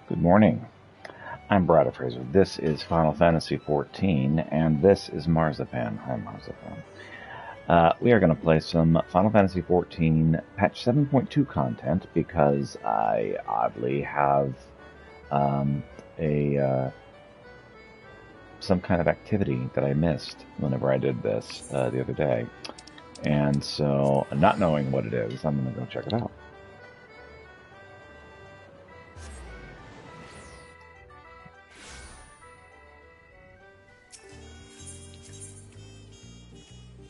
Good morning. I'm Brad Fraser. This is Final Fantasy XIV, and this is Marzipan. Hi, Marzipan. We are going to play some Final Fantasy XIV patch 7.2 content because I oddly have some kind of activity that I missed whenever I did this the other day. And so, not knowing what it is, I'm going to go check it out.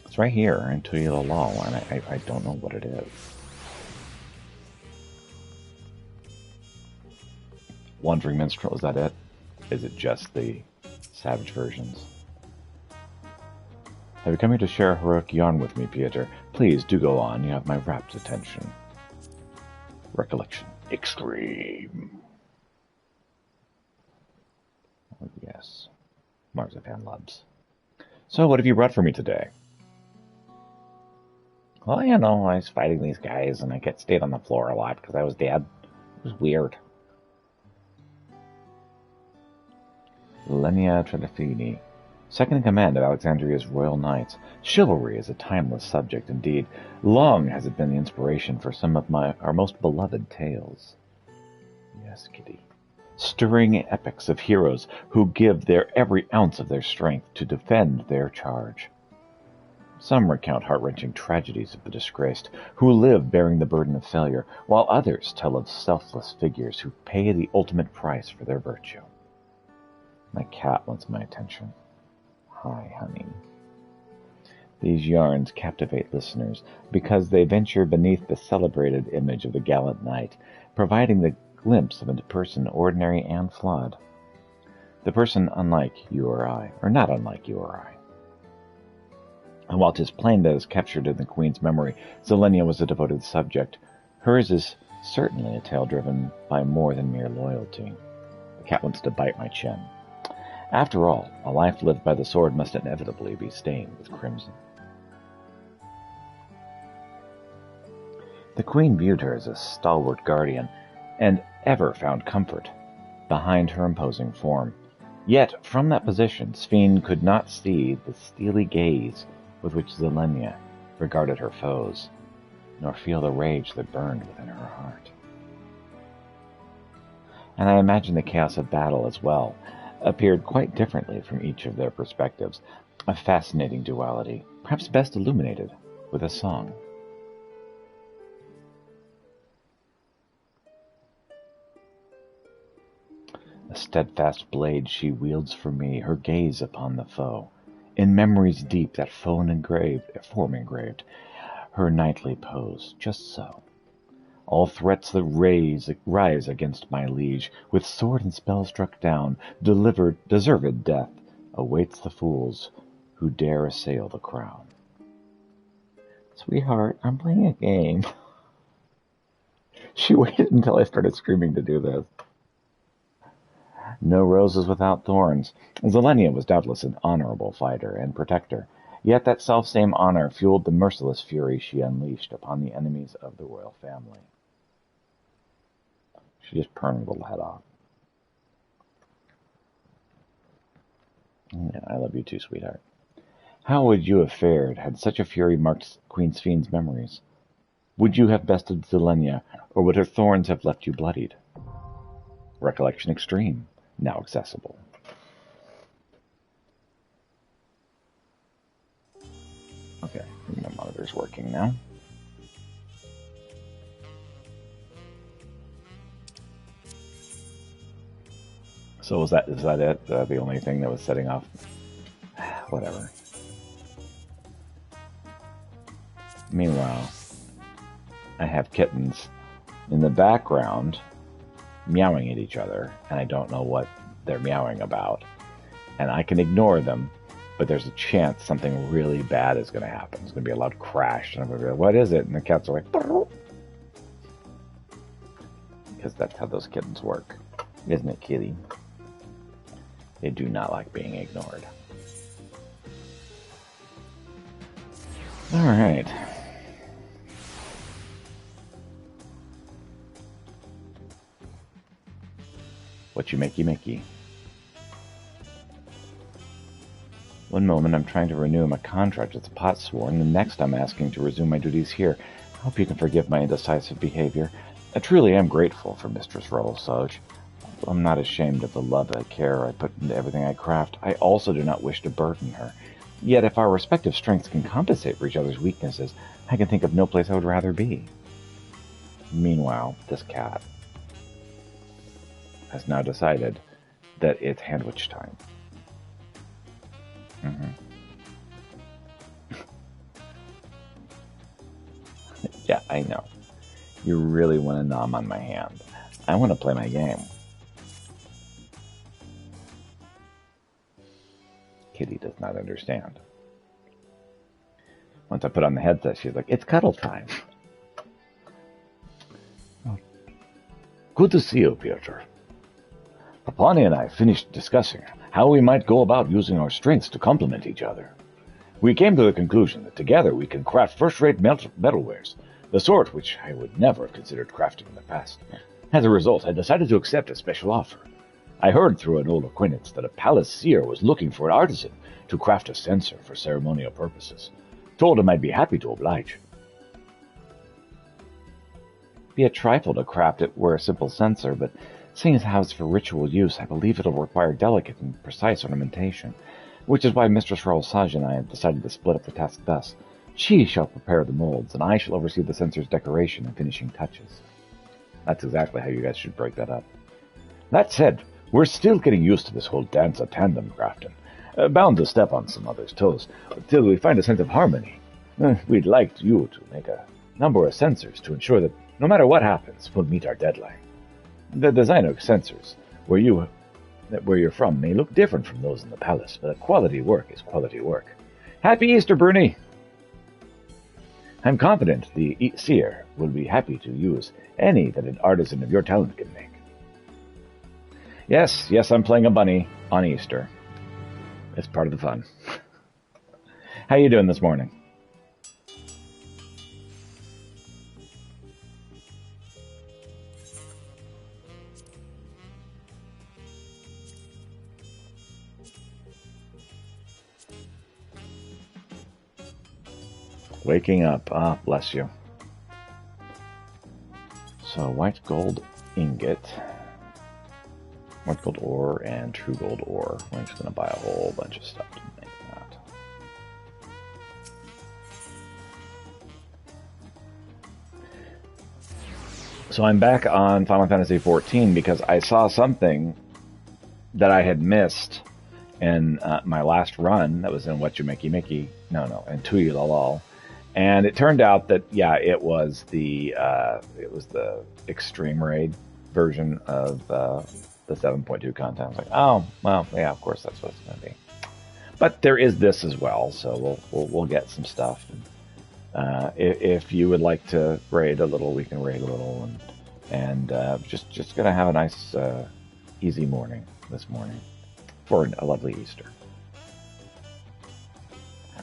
It's right here in Tuila Law, and I don't know what it is. Wandering Minstrel, is that it? Is it just the Savage versions? Have you come here to share a heroic yarn with me, Pieter? Please do go on, you have my rapt attention. Recollection. Extreme. Oh, yes. Marzipan loves. So, what have you brought for me today? Well, I was fighting these guys, and I stayed on the floor a lot because I was dead. It was weird. Lenia Tredafini, second in command of Alexandria's Royal Knights. Chivalry is a timeless subject indeed. Long has it been the inspiration for some of our most beloved tales. Yes, Kitty. Stirring epics of heroes who give their every ounce of their strength to defend their charge. Some recount heart-wrenching tragedies of the disgraced, who live bearing the burden of failure, while others tell of selfless figures who pay the ultimate price for their virtue. My cat wants my attention. Hi, honey. These yarns captivate listeners because they venture beneath the celebrated image of the gallant knight, providing the glimpse of a person ordinary and flawed. The person unlike you or I, or not unlike you or I. And while 'tis plain that is captured in the Queen's memory, Zelenia was a devoted subject. Hers is certainly a tale driven by more than mere loyalty. The cat wants to bite my chin. After all, a life lived by the sword must inevitably be stained with crimson. The Queen viewed her as a stalwart guardian, and ever found comfort behind her imposing form. Yet, from that position, Sphene could not see the steely gaze with which Zelenia regarded her foes, nor feel the rage that burned within her heart. And I imagine the chaos of battle as well appeared quite differently from each of their perspectives, a fascinating duality, perhaps best illuminated with a song. A steadfast blade she wields for me, her gaze upon the foe. In memories deep that form engraved, her knightly pose, just so. All threats that rise against my liege, with sword and spell struck down, deserved death, awaits the fools who dare assail the crown. Sweetheart, I'm playing a game. She waited until I started screaming to do this. No roses without thorns. Zelenia was doubtless an honorable fighter and protector, yet that selfsame honor fueled the merciless fury she unleashed upon the enemies of the royal family. She just perned the little head off. Yeah, I love you too, sweetheart. How would you have fared had such a fury marked Queen Sphene's memories? Would you have bested Zelenia, or would her thorns have left you bloodied? Recollection Extreme, now accessible. Okay, my monitor's working now. So is that it? The only thing that was setting off? Whatever. Meanwhile, I have kittens in the background meowing at each other, and I don't know what they're meowing about. And I can ignore them, but there's a chance something really bad is going to happen. There's going to be a loud crash, and I'm going to be like, what is it? And the cats are like, Burr. Because that's how those kittens work. Isn't it, kitty? They do not like being ignored. Alright. What you makey makey. One moment I'm trying to renew my contract as a pot sworn, the next I'm asking to resume my duties here. I hope you can forgive my indecisive behavior. I truly am grateful for Mistress Raoul Sage. I'm not ashamed of the love and care I put into everything I craft. I also do not wish to burden her. Yet if our respective strengths can compensate for each other's weaknesses, I can think of no place I would rather be. Meanwhile, this cat has now decided that it's Handwich time. Yeah, I know. You really want to nom on my hand. I want to play my game. Kitty does not understand. Once I put on the headset, she's like, it's cuddle time. Good to see you, Piotr. Papani and I finished discussing how we might go about using our strengths to complement each other. We came to the conclusion that together we can craft first-rate metalwares, the sort which I would never have considered crafting in the past. As a result, I decided to accept a special offer. I heard through an old acquaintance that a palace seer was looking for an artisan to craft a censer for ceremonial purposes. Told him I'd be happy to oblige. Be a trifle to craft it were a simple censer, but seeing as how it's for ritual use, I believe it'll require delicate and precise ornamentation, which is why Mistress Raoul Sage and I have decided to split up the task thus. She shall prepare the molds, and I shall oversee the censer's decoration and finishing touches. That's exactly how you guys should break that up. That said, we're still getting used to this whole dance of tandem crafting. Bound to step on some others' toes, till we find a sense of harmony. We'd like you to make a number of censers to ensure that no matter what happens, we'll meet our deadline. The design of censers, where you're from, may look different from those in the palace, but quality work is quality work. Happy Easter, Bernie! I'm confident the seer will be happy to use any that an artisan of your talent can make. Yes, I'm playing a bunny on Easter. It's part of the fun. How you doing this morning? Waking up. Ah, bless you. So, white gold ingot, white gold ore, and true gold ore. We're just going to buy a whole bunch of stuff to make that. So I'm back on Final Fantasy XIV because I saw something that I had missed in my last run that was in What You Makey Mickey. No, and Tuyi Lalal. And it turned out that, yeah, it was the Extreme Raid version of the 7.2 content. I was like, oh, well, yeah, of course that's what it's going to be. But there is this as well, so we'll get some stuff. And, if you would like to raid a little, we can raid a little, and just gonna have a nice easy morning this morning for a lovely Easter.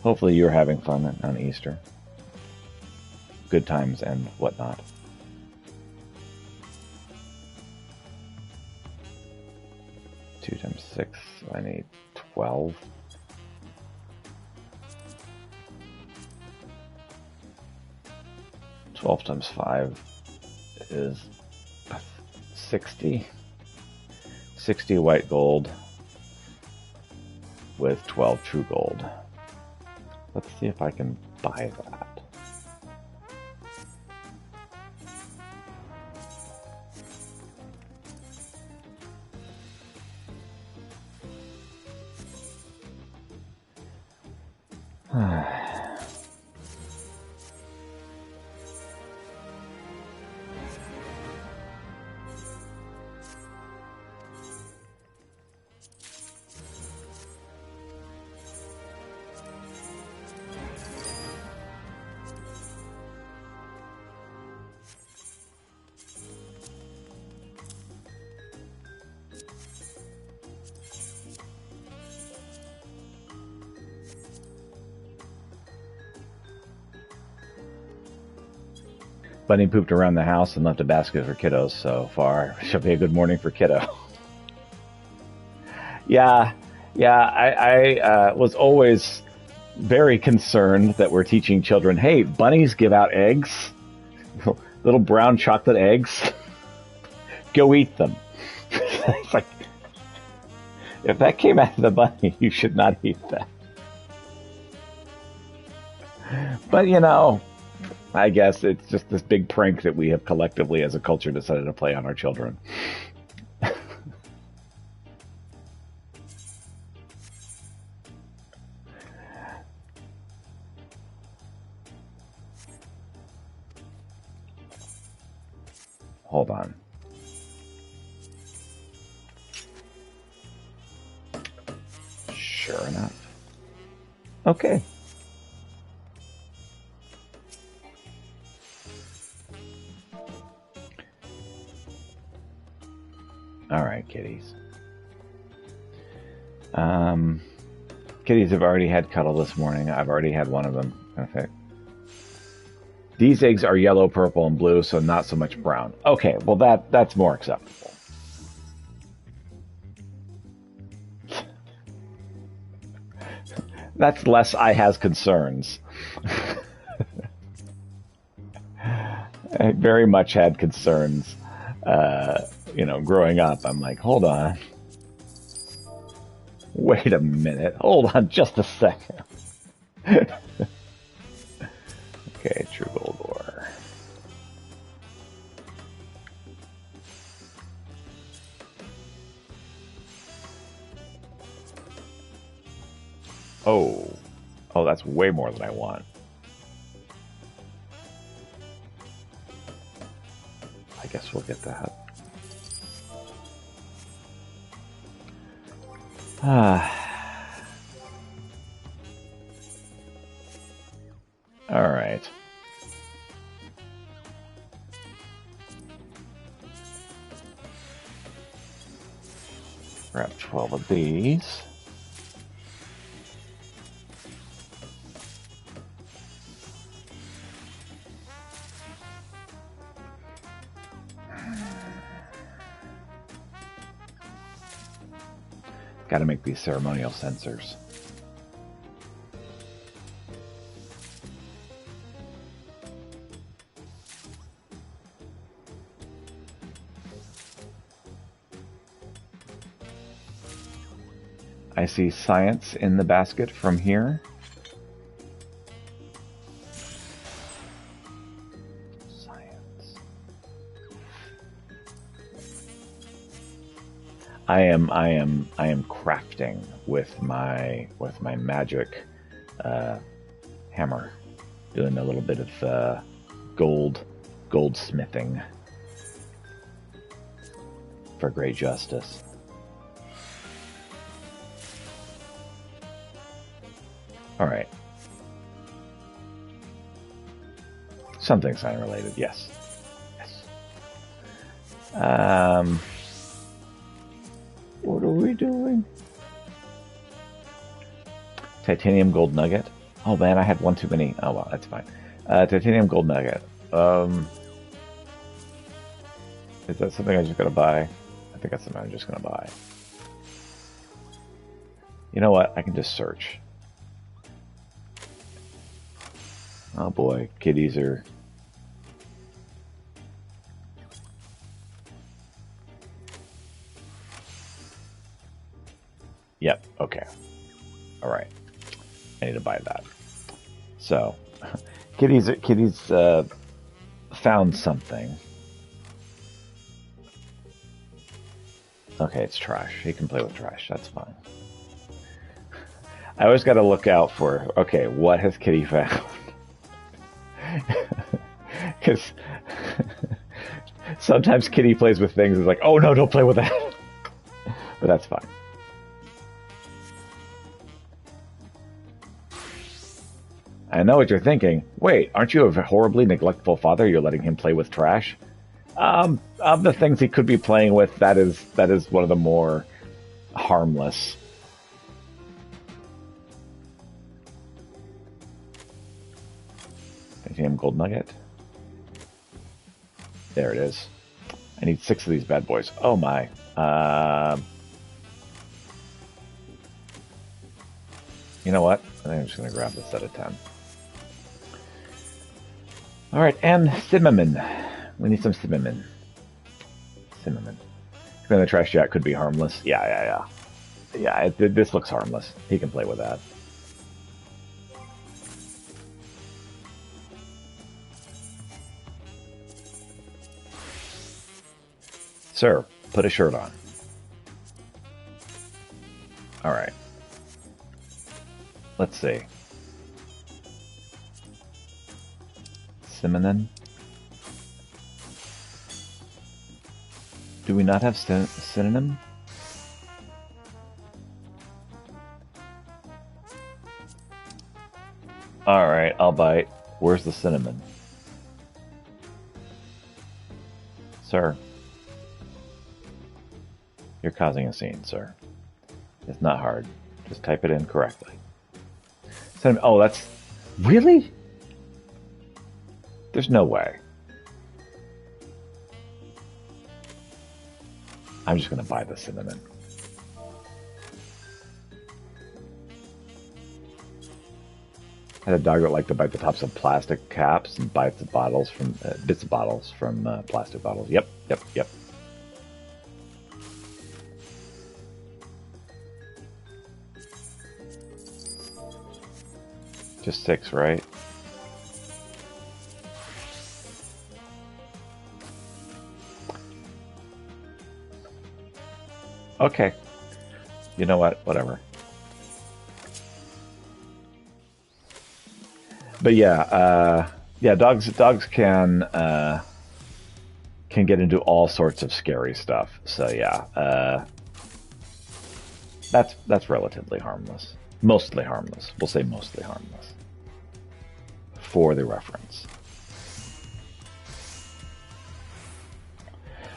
Hopefully you're having fun on Easter. Good times and whatnot. Two times 6, I need 12. Twelve times 5 is 60. 60 white gold with 12 true gold. Let's see if I can buy that. Bunny pooped around the house and left a basket for kiddos so far. Should be a good morning for kiddo. Yeah, yeah. I was always very concerned that we're teaching children, hey, bunnies give out eggs, little brown chocolate eggs. Go eat them. It's like, if that came out of the bunny, you should not eat that. But I guess it's just this big prank that we have collectively as a culture decided to play on our children. Hold on. Sure enough. Okay. All right, kitties. Kitties have already had cuddle this morning. I've already had one of them. Okay. These eggs are yellow, purple, and blue, so not so much brown. Okay, well that's more acceptable. That's less I has concerns. I very much had concerns. Growing up, I'm like, hold on. Wait a minute. Hold on just a second. Okay, True Gold Ore. Oh. Oh, that's way more than I want. I guess we'll get that. All right. Grab 12 of these. Got to make these ceremonial sensors. I see science in the basket from here. Science. I am crafting with my magic hammer, doing a little bit of goldsmithing for great justice. All right. Something sign related, yes. Yes. What are we doing? Titanium gold nugget. Oh man, I had one too many. Oh well, that's fine. Titanium gold nugget. Is that something I just gotta buy? I think that's something I'm just gonna buy. You know what? I can just search. Oh boy, kitties are... Yep, okay. Alright. I need to buy that. So, kitties found something. Okay, it's trash. He can play with trash. That's fine. I always got to look out for, okay, what has Kitty found? Because sometimes Kitty plays with things and is like, oh no, don't play with that. But that's fine. I know what you're thinking. Wait, aren't you a horribly neglectful father? You're letting him play with trash? Of the things he could be playing with, that is one of the more harmless. Titanium gold nugget. There it is. I need 6 of these bad boys. Oh my. You know what? I think I'm just going to grab this out of 10. All right, and cinnamon. We need some cinnamon. Cinnamon. Then the trash jack could be harmless. Yeah. This looks harmless. He can play with that. Sir, put a shirt on. All right. Let's see. Cinnamon. Do we not have synonym? All right, I'll bite. Where's the cinnamon? Sir. You're causing a scene, sir. It's not hard. Just type it in correctly. Cinnamon. Oh, that's... Really? There's no way. I'm just going to buy the cinnamon. I had a dog that liked to bite the tops of plastic caps and bite the bottles from bits of bottles from plastic bottles. Yep. Just 6, right? Okay. You know what? Whatever. But yeah, dogs can get into all sorts of scary stuff. So yeah, that's relatively harmless. Mostly harmless. We'll say mostly harmless for the reference.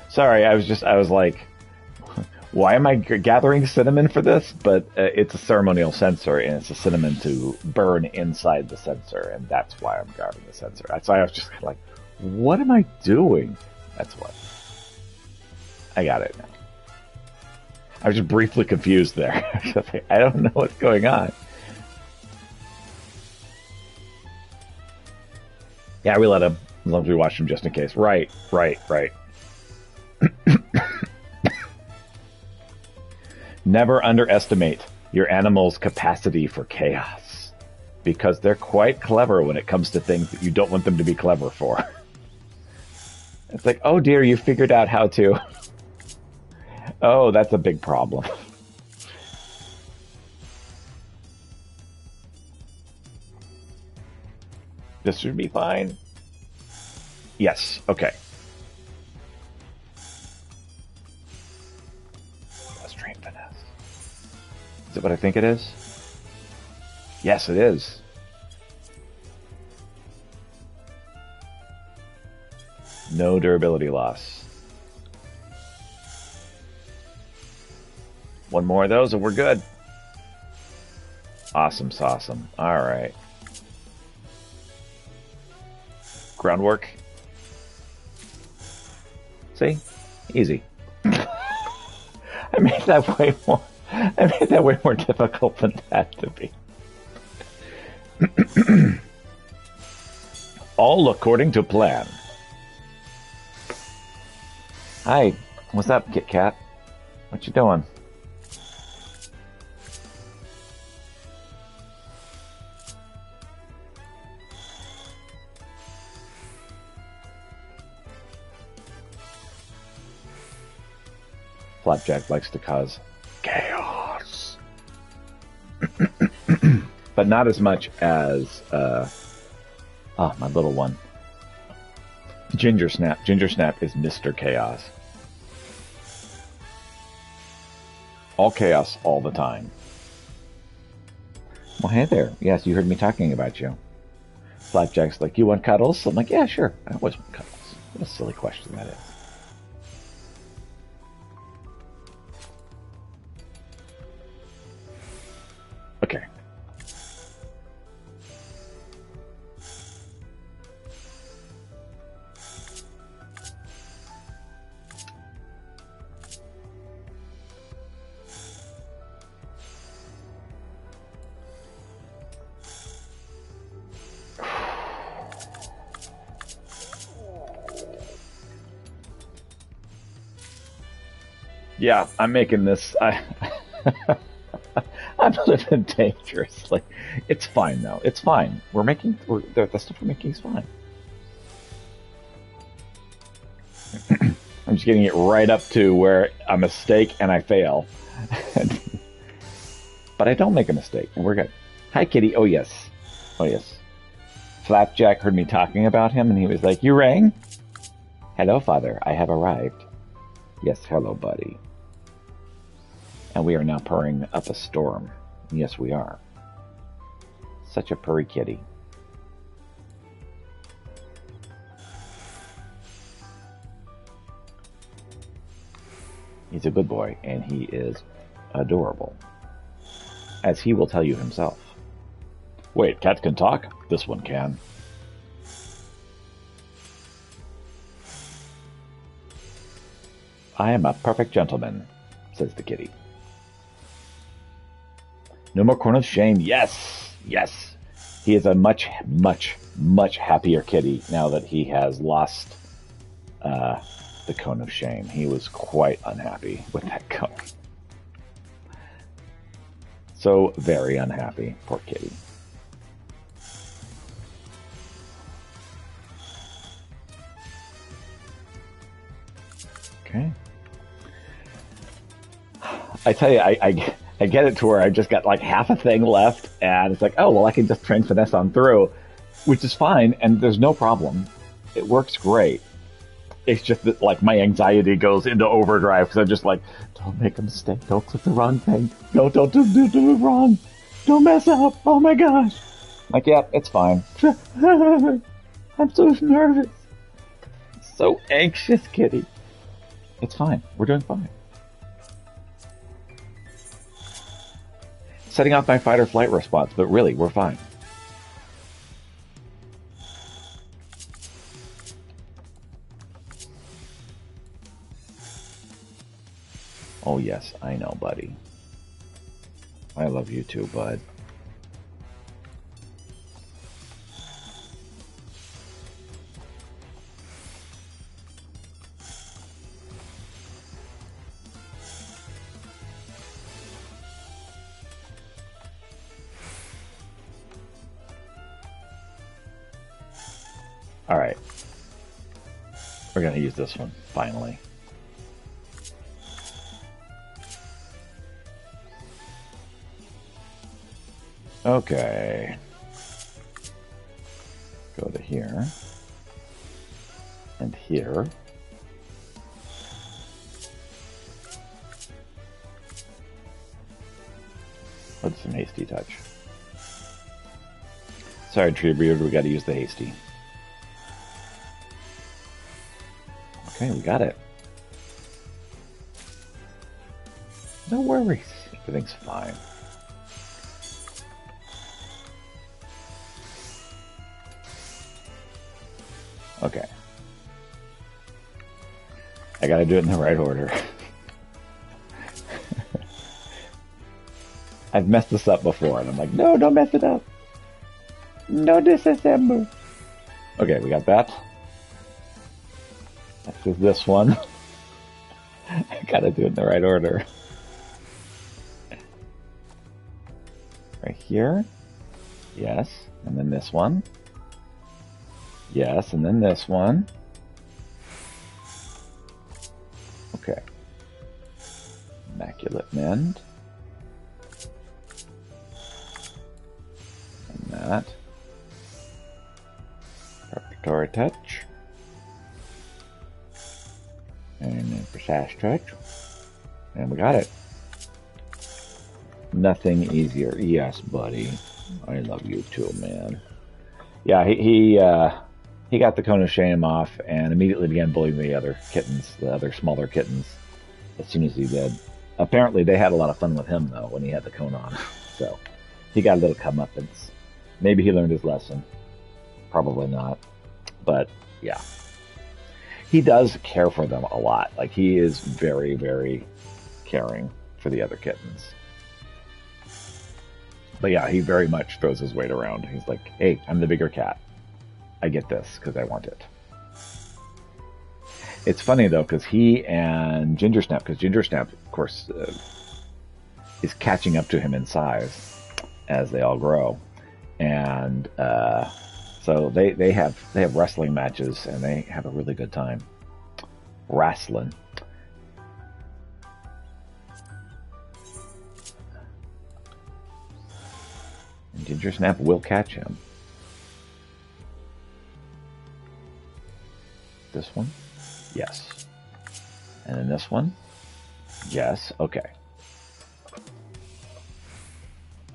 Sorry, I was like, why am I gathering cinnamon for this? But it's a ceremonial censer, and it's a cinnamon to burn inside the censer, and that's why I'm gathering the censer. That's why I was just like, what am I doing? That's what. I got it now. I was just briefly confused there. I don't know what's going on. Yeah, we let him, as long as we watched him just in case. Right. Never underestimate your animal's capacity for chaos, because they're quite clever when it comes to things that you don't want them to be clever for. It's like, oh dear, you figured out how to. Oh, that's a big problem. This should be fine. Yes, okay. Restraint finesse. Is it what I think it is? Yes, it is. No durability loss. One more of those and we're good. Awesome sauceum. All right. Groundwork. See? Easy. I made that way more difficult than that to be. All according to plan. Hi. What's up, Kit Kat? What you doing? Flapjack likes to cause chaos. But not as much as my little one. Ginger Snap. Ginger Snap is Mr. Chaos. All chaos all the time. Well, hey there. Yes, you heard me talking about you. Flapjack's like, you want cuddles? I'm like, yeah, sure. I always want cuddles. What a silly question that is. Okay. Yeah, I'm making this. I'm living dangerously. It's fine though. It's fine. The stuff we're making is fine. I'm just getting it right up to where a mistake and I fail. But I don't make a mistake, and we're good. Hi, Kitty. Oh, yes. Oh, yes. Flapjack heard me talking about him, and he was like, "You rang?" "Hello, Father. I have arrived." "Yes, hello, buddy." And we are now purring up a storm. Yes, we are. Such a purry kitty. He's a good boy, and he is adorable. As he will tell you himself. Wait, cats can talk? This one can. "I am a perfect gentleman," says the kitty. No more corn of shame. Yes, yes. He is a much, much, much happier kitty now that he has lost the cone of shame. He was quite unhappy with that cone. So very unhappy. Poor kitty. Okay. I tell you, I get it to where I just got like half a thing left, and it's like, oh, well, I can just train finesse on through, which is fine, and there's no problem. It works great. It's just that, like, my anxiety goes into overdrive because I'm just like, don't make a mistake. Don't click the wrong thing. Don't do it wrong. Don't mess up. Oh my gosh. Like, yeah, it's fine. I'm so nervous. So anxious, kitty. It's fine. We're doing fine. Setting off my fight or flight response, but really, we're fine. Oh yes, I know, buddy. I love you too, bud. Alright. We're gonna use this one, finally. Okay. Go to here. And here. What's some hasty touch? Sorry, Treebeard, we gotta use the hasty. Okay, we got it. No worries. Everything's fine. Okay. I gotta do it in the right order. I've messed this up before, and I'm like, no, don't mess it up. No disassemble. Okay, we got that. That's just this one. I gotta do it in the right order. Right here. Yes. And then this one. Yes, and then this one. Okay. Immaculate Mend. And that. Preparatory Touch. And then Precise Touch. And we got it. Nothing easier. Yes, buddy. I love you too, man. Yeah, he got the cone of shame off and immediately began bullying the other kittens, the other smaller kittens, as soon as he did. Apparently, they had a lot of fun with him, though, when he had the cone on. So, he got a little comeuppance. Maybe he learned his lesson. Probably not. But, yeah. He does care for them a lot. Like, he is very, very caring for the other kittens. But yeah, he very much throws his weight around. He's like, hey, I'm the bigger cat. I get this because I want it. It's funny though, because he and Ginger Snap, because Ginger Snap, of course, is catching up to him in size as they all grow, and so they have wrestling matches and they have a really good time wrestling. And Ginger Snap will catch him. This one? Yes. And then this one? Yes. Okay.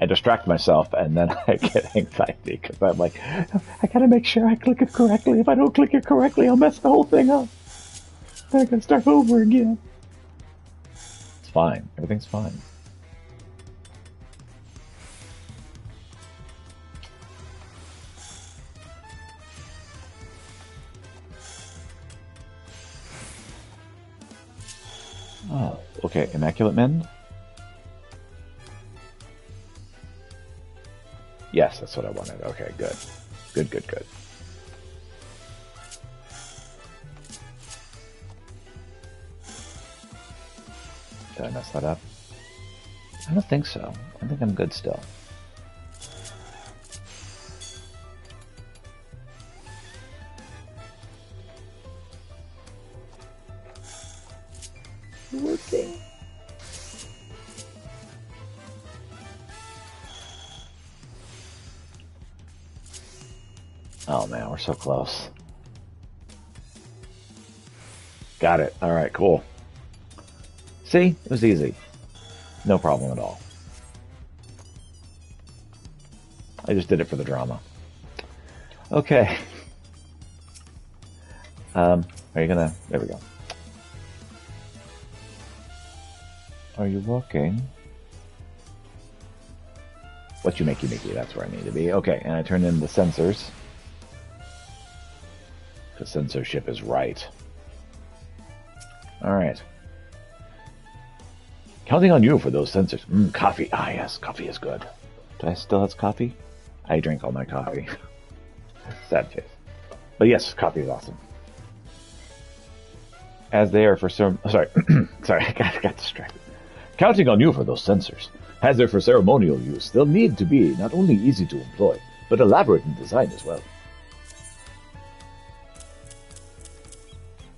I distract myself and then I get anxiety because I'm like, I gotta make sure I click it correctly. If I don't click it correctly, I'll mess the whole thing up. Then I gotta start over again. It's fine. Everything's fine. Oh, okay. Immaculate Mend? Yes, that's what I wanted. Okay, good. Good. Did I mess that up? I don't think so. I think I'm good still. Working. Oh man, we're so close. Got it. All right, cool. See, it was easy. No problem at all. I just did it for the drama. Okay. Are you gonna? There we go. Are you walking? What you makey? That's where I need to be. Okay, and I turned in the sensors. The censorship is right. Alright. Counting on you for those sensors. Coffee. Ah, yes, coffee is good. Do I still have coffee? I drink all my coffee. Sad face. But yes, coffee is awesome. As they are for some... Sorry. Sorry, I got distracted. Counting on you for those sensors. As they're for ceremonial use, they'll need to be not only easy to employ, but elaborate in design as well.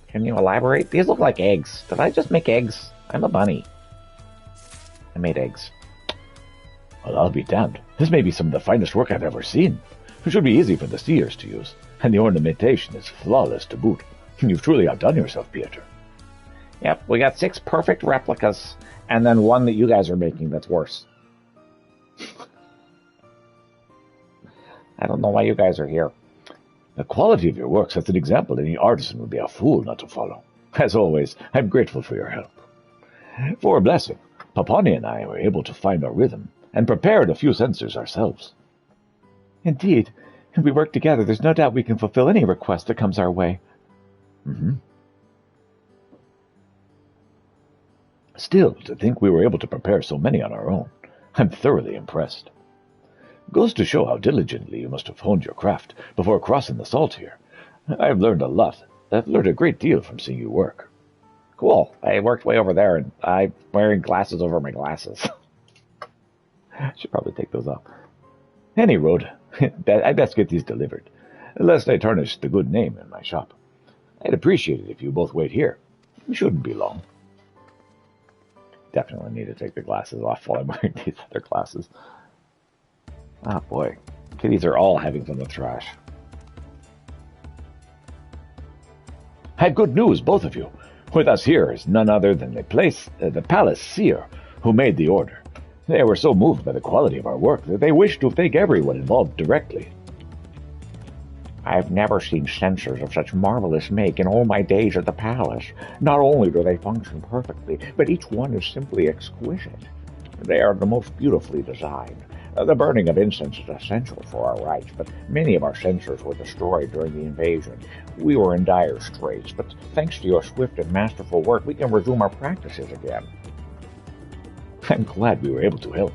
Can you elaborate? These look like eggs. Did I just make eggs? I'm a bunny. I made eggs. Well, I'll be damned. This may be some of the finest work I've ever seen. It should be easy for the seers to use, and the ornamentation is flawless to boot. You've truly outdone yourself, Pieter. Yep, we got 6 perfect replicas, and then one that you guys are making that's worse. I don't know why you guys are here. The quality of your work sets an example any artisan would be a fool not to follow. As always, I'm grateful for your help. For a blessing, Papani and I were able to find our rhythm and prepared a few sensors ourselves. Indeed, if we work together, there's no doubt we can fulfill any request that comes our way. Still, to think we were able to prepare so many on our own, I'm thoroughly impressed. Goes to show how diligently you must have honed your craft before crossing the salt here. I've learned a lot. I've learned a great deal from seeing you work. Cool. I worked way over there, and I'm wearing glasses over my glasses. I should probably take those off. Any road, I best get these delivered, lest I tarnish the good name in my shop. I'd appreciate it if you both wait here. It shouldn't be long. Definitely need to take the glasses off while I'm wearing these other glasses. Ah, boy. Kitties are all having fun with trash. Have good news, both of you. With us here is none other than the palace seer who made the order. They were so moved by the quality of our work that they wished to thank everyone involved directly. I've never seen sensors of such marvelous make in all my days at the palace. Not only do they function perfectly, but each one is simply exquisite. They are the most beautifully designed. The burning of incense is essential for our rites, but many of our sensors were destroyed during the invasion. We were in dire straits, but thanks to your swift and masterful work, we can resume our practices again. I'm glad we were able to help.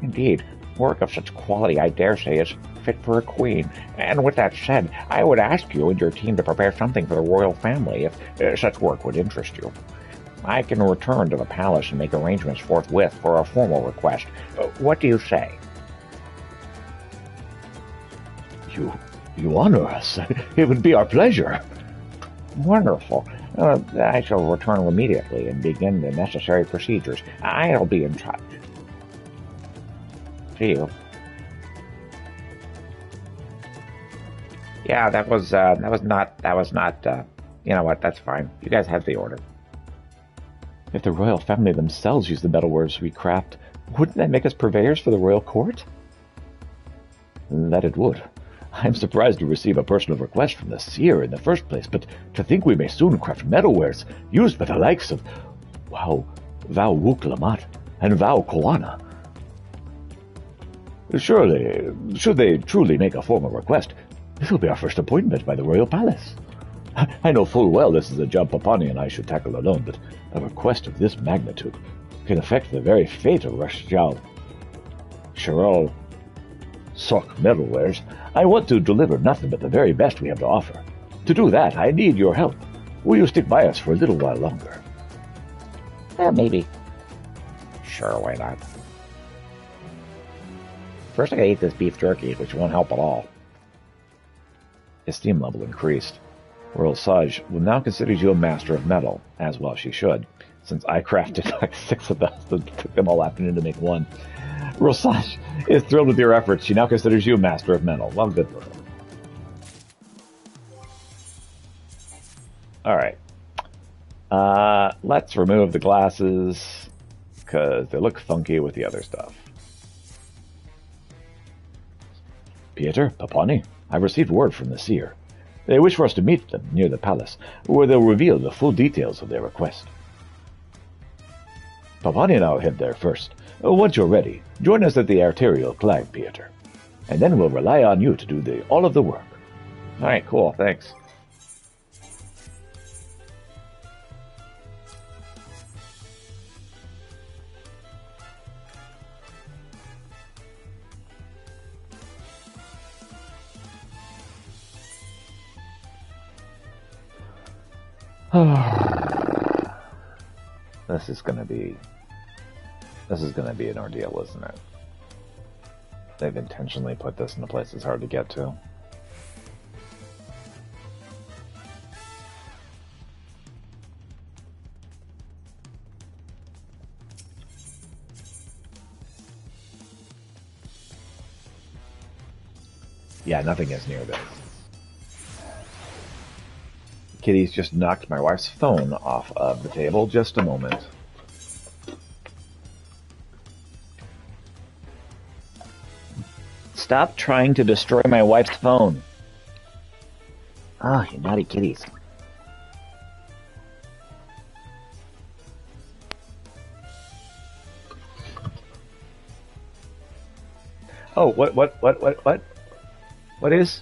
Indeed, work of such quality, I dare say, is fit for a queen. And with that said, I would ask you and your team to prepare something for the royal family if such work would interest you. I can return to the palace and make arrangements forthwith for a formal request. What do you say? You honor us. It would be our pleasure. Wonderful. I shall return immediately and begin the necessary procedures. I'll be in touch. See you. Yeah, that was not, you know what, that's fine. You guys have the order. If the royal family themselves use the metalwares we craft, wouldn't that make us purveyors for the royal court? That it would. I'm surprised to receive a personal request from the seer in the first place, but to think we may soon craft metalwares used by the likes of Vau Wuk-Lamat and Vau Koana. Surely, should they truly make a formal request, this will be our first appointment by the royal palace. I know full well this is a job Papani and I should tackle alone, but a request of this magnitude can affect the very fate of Rashjal. Sherol Sok Metalwares, I want to deliver nothing but the very best we have to offer. To do that, I need your help. Will you stick by us for a little while longer? Maybe. Sure, why not? First I gotta eat this beef jerky, which won't help at all. His steam level increased. Royal Saj will now consider you a master of metal, as well she should, since I crafted like 6 of those and took them all afternoon to make one. Royal Saj is thrilled with your efforts. She now considers you a master of metal. Well, good for her. Alright. Let's remove the glasses, because they look funky with the other stuff. Pieter, Papani, I've received word from the seer. They wish for us to meet them near the palace, where they'll reveal the full details of their request. Papani and I'll head there first. Once you're ready, join us at the arterial climb, Pieter. And then we'll rely on you to do all of the work. Alright, cool, thanks. This is gonna be an ordeal, isn't it? They've intentionally put this in a place that's hard to get to. Yeah, nothing is near this. Kitty's just knocked my wife's phone off of the table. Just a moment. Stop trying to destroy my wife's phone. Ah, you naughty kitties. Oh, what? What is?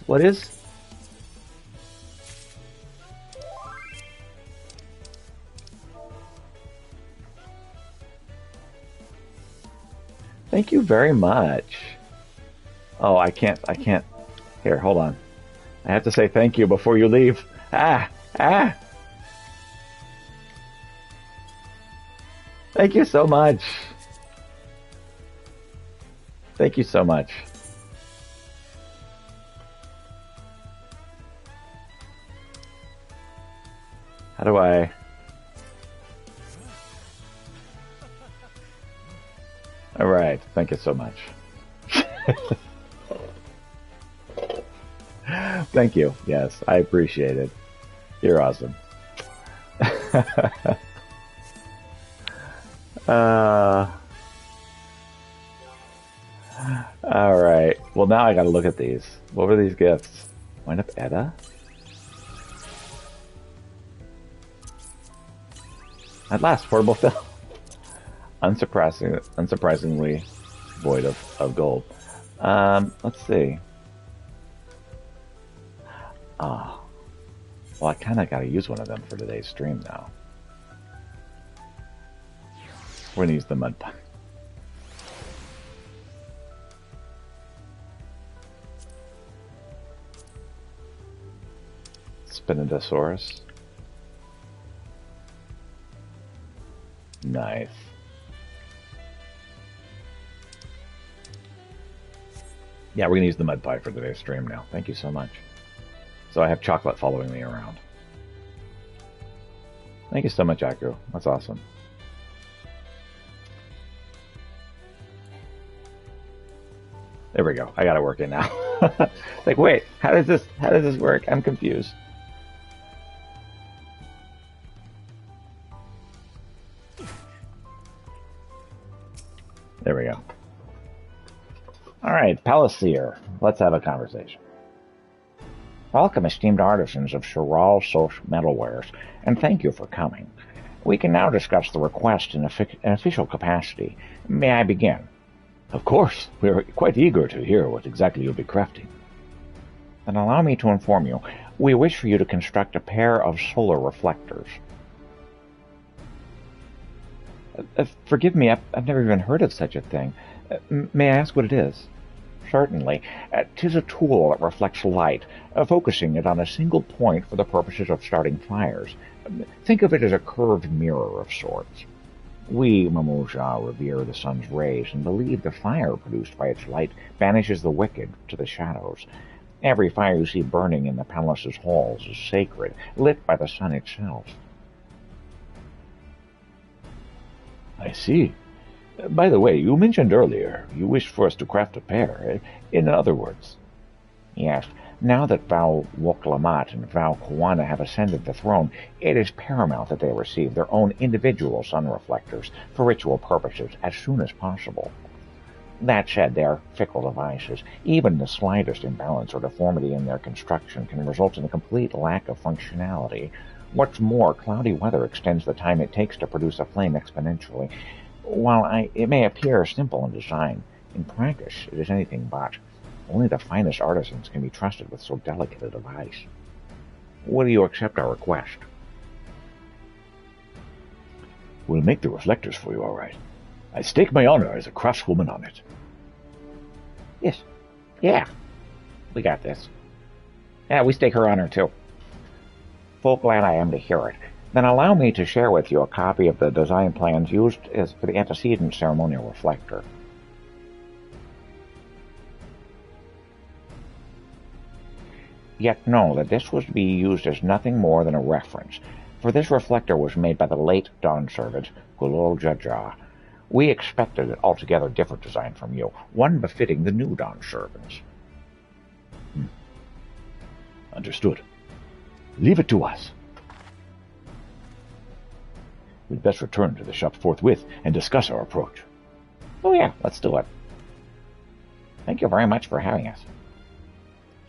Thank you very much. Oh, I can't. Here, hold on. I have to say thank you before you leave. Thank you so much. Thank you so much. How do I... Alright, thank you so much. Thank you. Yes, I appreciate it. You're awesome. Alright. Well, now I gotta look at these. What were these gifts? Wind up Edda? At last, portable film. Unsurprisingly void of gold. Let's see. Well, I kind of got to use one of them for today's stream now. We're going to use the mud pie. Spinosaurus. Nice. Yeah, we're going to use the mud pie for today's stream now. Thank you so much. So I have chocolate following me around. Thank you so much, Aku. That's awesome. There we go. I got it working now. Like, wait, how does this work? I'm confused. There we go. All right, Palacier. Let's have a conversation. Welcome, esteemed artisans of Chiral Soch Metalwares, and thank you for coming. We can now discuss the request in an official capacity. May I begin? Of course. We're quite eager to hear what exactly you'll be crafting. Then allow me to inform you. We wish for you to construct a pair of solar reflectors. Forgive me, I've never even heard of such a thing. May I ask what it is? Certainly. 'Tis a tool that reflects light, focusing it on a single point for the purposes of starting fires. Think of it as a curved mirror of sorts. We, Mamuja, revere the sun's rays and believe the fire produced by its light banishes the wicked to the shadows. Every fire you see burning in the palace's halls is sacred, lit by the sun itself. I see. By the way, you mentioned earlier you wished for us to craft a pair. In other words. Yes. Now that Val Woklamat and Val Kuana have ascended the throne, it is paramount that they receive their own individual sun reflectors for ritual purposes as soon as possible. That said, they are fickle devices. Even the slightest imbalance or deformity in their construction can result in a complete lack of functionality. What's more, cloudy weather extends the time it takes to produce a flame exponentially. While it may appear simple in design, in practice it is anything but. Only the finest artisans can be trusted with so delicate a device. Will you accept our request? We'll make the reflectors for you, all right. I stake my honor as a craftswoman on it. Yes. Yeah. We got this. Yeah, we stake her honor, too. Full glad I am to hear it. Then allow me to share with you a copy of the design plans used for the antecedent ceremonial reflector. Yet know that this was to be used as nothing more than a reference, for this reflector was made by the late Dawn servant, Gulul Jaja. We expected an altogether different design from you, one befitting the new Dawn servants. Understood. Leave it to us. We'd best return to the shop forthwith and discuss our approach. Oh yeah, let's do it. Thank you very much for having us.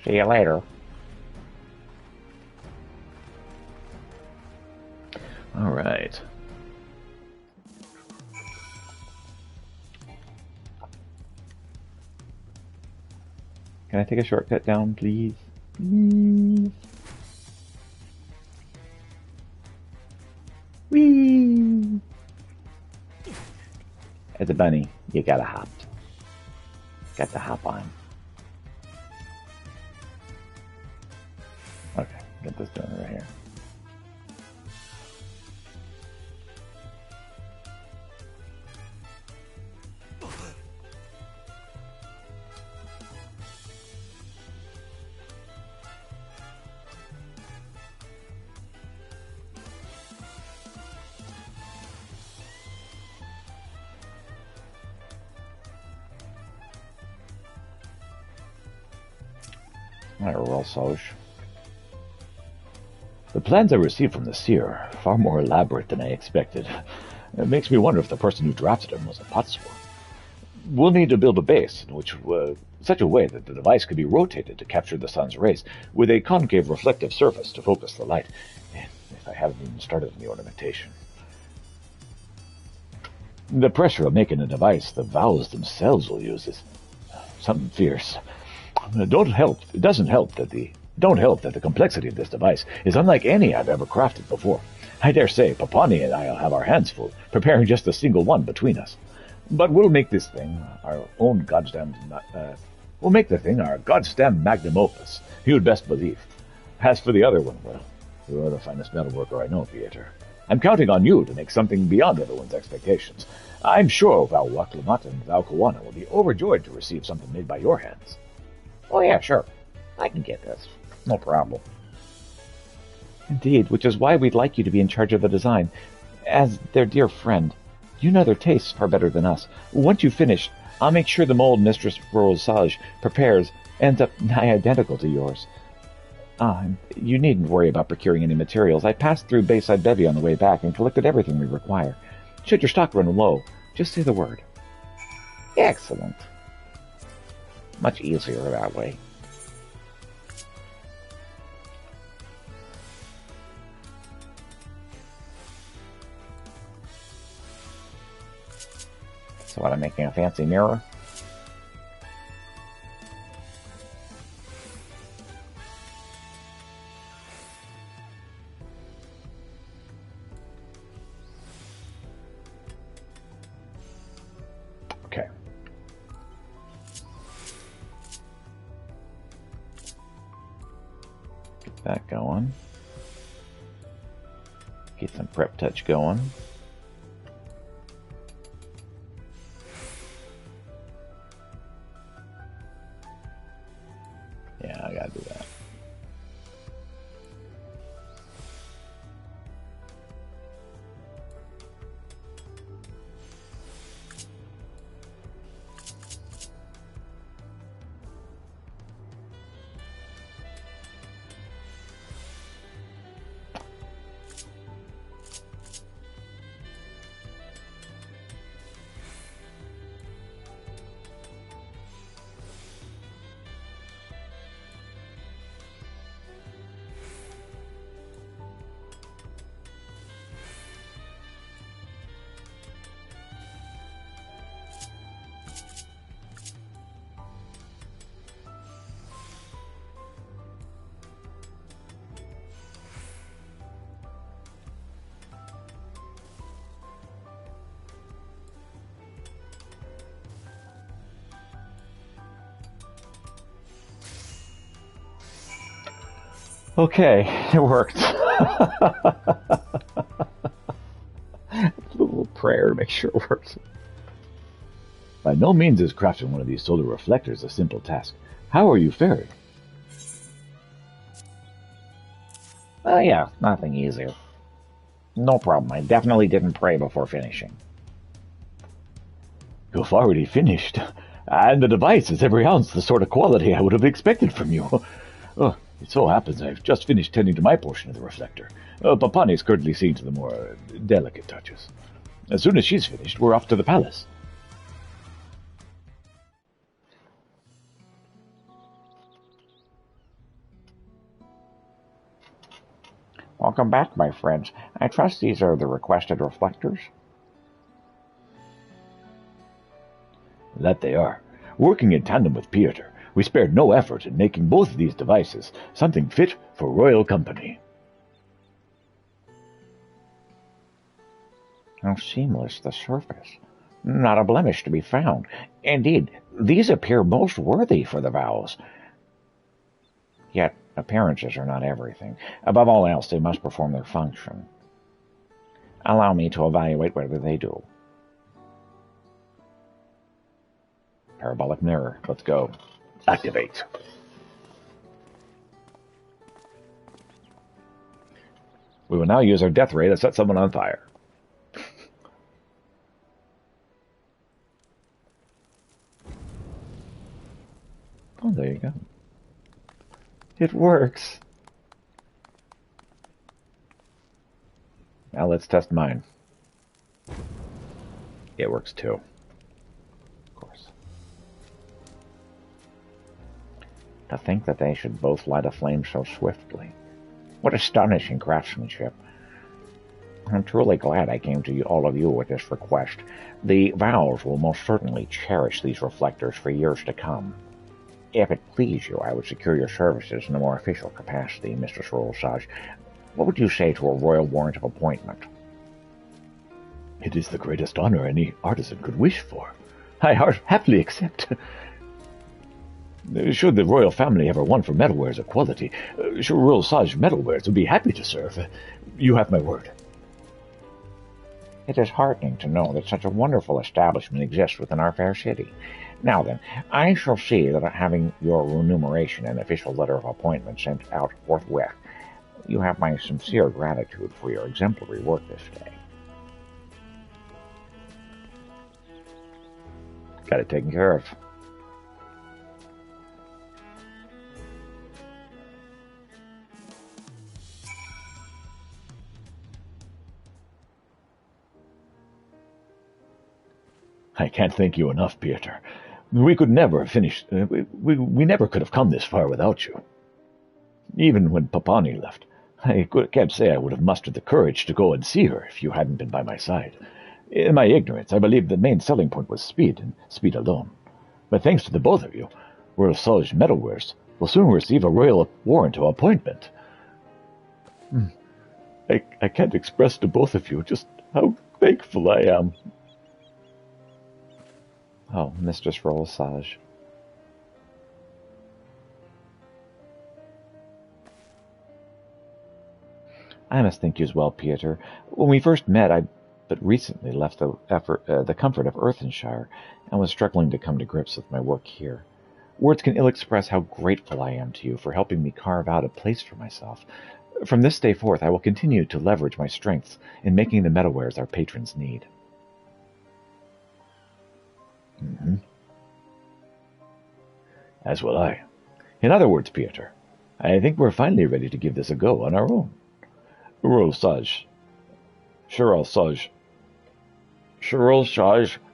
See you later. All right. Can I take a shortcut down, please? Please. Whee! As a bunny, you gotta hop. Got to hop on. Okay, get this done right here. Soch. The plans I received from the seer are far more elaborate than I expected. It makes me wonder if the person who drafted them was a Patsua. We'll need to build a base in which such a way that the device could be rotated to capture the sun's rays, with a concave reflective surface to focus the light. If I haven't even started on the ornamentation. The pressure of making a device the vowels themselves will use is something fierce. It doesn't help that the complexity of this device is unlike any I've ever crafted before. I dare say Papani and I'll have our hands full, preparing just a single one between us. But we'll make this thing our goddamn magnum opus. You'd best believe. As for the other one, well, you are the finest metalworker I know, Pieter. I'm counting on you to make something beyond everyone's expectations. I'm sure Val Waklamat and Val Kawana will be overjoyed to receive something made by your hands. Oh yeah, sure. I can get this. No problem. Indeed, which is why we'd like you to be in charge of the design. As their dear friend, you know their tastes far better than us. Once you've finished, I'll make sure the mold Mistress Rosage prepares ends up nigh identical to yours. And you needn't worry about procuring any materials. I passed through Bayside Bevy on the way back and collected everything we require. Should your stock run low, just say the word. Excellent. Much easier that way. So what, I'm making a fancy mirror? Okay. Get that going. Get some prep touch going. Yeah, I gotta do that. Okay, it worked. A little prayer to make sure it works. By no means is crafting one of these solar reflectors a simple task. How are you faring? Oh yeah, nothing easier. No problem, I definitely didn't pray before finishing. You've already finished. And the device is every ounce the sort of quality I would have expected from you. Oh, it so happens I've just finished tending to my portion of the reflector. Papani's currently seeing to the more delicate touches. As soon as she's finished, we're off to the palace. Welcome back, my friends. I trust these are the requested reflectors. That they are. Working in tandem with Pieter, we spared no effort in making both of these devices something fit for royal company. How seamless the surface. Not a blemish to be found. Indeed, these appear most worthy for the vows. Yet, appearances are not everything. Above all else, they must perform their function. Allow me to evaluate whether they do. Parabolic mirror. Let's go. Activate. We will now use our death ray to set someone on fire. Oh, there you go. It works. Now let's test mine. It works too. Of course. To think that they should both light a flame so swiftly. What astonishing craftsmanship. I'm truly glad I came to all of you with this request. The vows will most certainly cherish these reflectors for years to come. If it please you, I would secure your services in a more official capacity, Mistress Rosage. What would you say to a royal warrant of appointment? It is the greatest honor any artisan could wish for. I happily accept. Should the royal family ever want for metalwares of quality, Royal Sage Metalwares would be happy to serve. You have my word. It is heartening to know that such a wonderful establishment exists within our fair city. Now then, I shall see that having your remuneration and official letter of appointment sent out forthwith. You have my sincere gratitude for your exemplary work this day. Got it taken care of. I can't thank you enough, Pieter. We could never have finished. We never could have come this far without you. Even when Papani left, I can't say I would have mustered the courage to go and see her if you hadn't been by my side. In my ignorance, I believed the main selling point was speed, and speed alone. But thanks to the both of you, Royal Sage Metalwares will soon receive a royal warrant of appointment. I can't express to both of you just how thankful I am. Oh, Mistress Royal Sage. I must thank you as well, Pieter. When we first met, I but recently left the comfort of Earthenshire and was struggling to come to grips with my work here. Words can ill express how grateful I am to you for helping me carve out a place for myself. From this day forth, I will continue to leverage my strengths in making the metalwares our patrons need. As will I. In other words, Pieter, I think we're finally ready to give this a go on our own. Royal Sage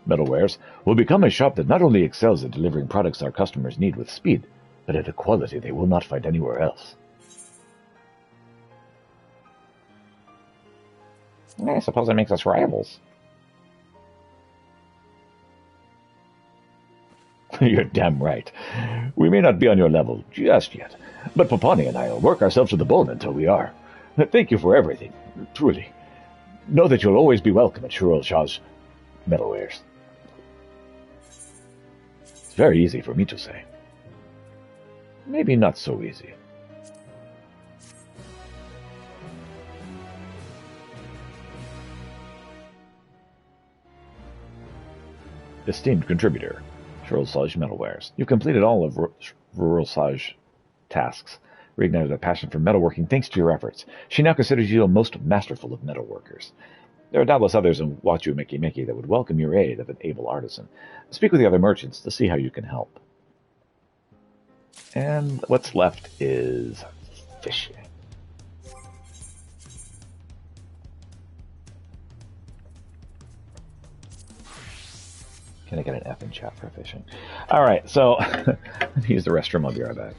Metalwares will become a shop that not only excels at delivering products our customers need with speed, but at a quality they will not find anywhere else. I suppose it makes us rivals. You're damn right. We may not be on your level just yet, but Papani and I will work ourselves to the bone until we are. Thank you for everything, truly. Know that you'll always be welcome at Royal Sage Metalwares. It's very easy for me to say. Maybe not so easy. Esteemed contributor, Royal Sage Metalwares. You've completed all of Royal Sage tasks, reignited a passion for metalworking thanks to your efforts. She now considers you a most masterful of metalworkers. There are doubtless others in Watu Meki that would welcome your aid of an able artisan. Speak with the other merchants to see how you can help. And what's left is fishing. Can I get an F in chat for fishing? All right, so let me use the restroom. I'll be right back.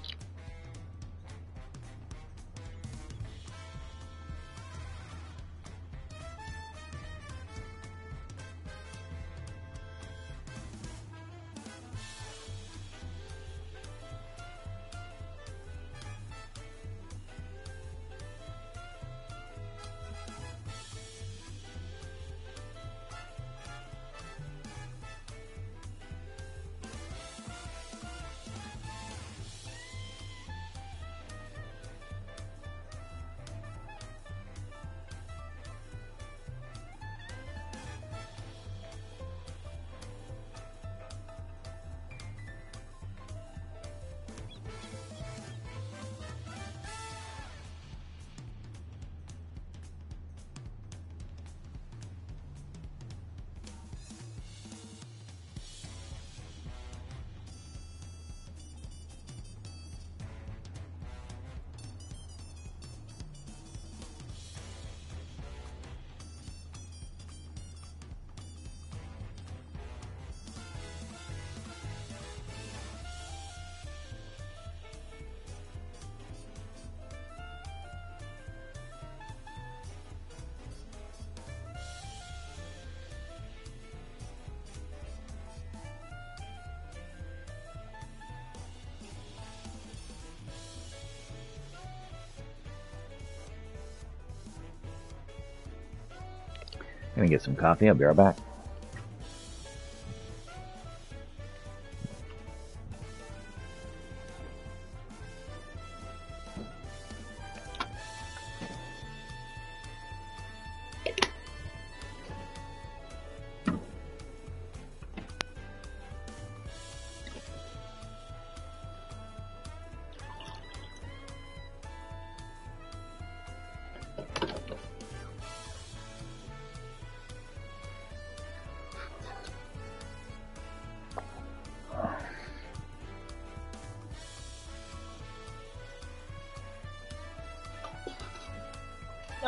Gonna get some coffee. I'll be right back.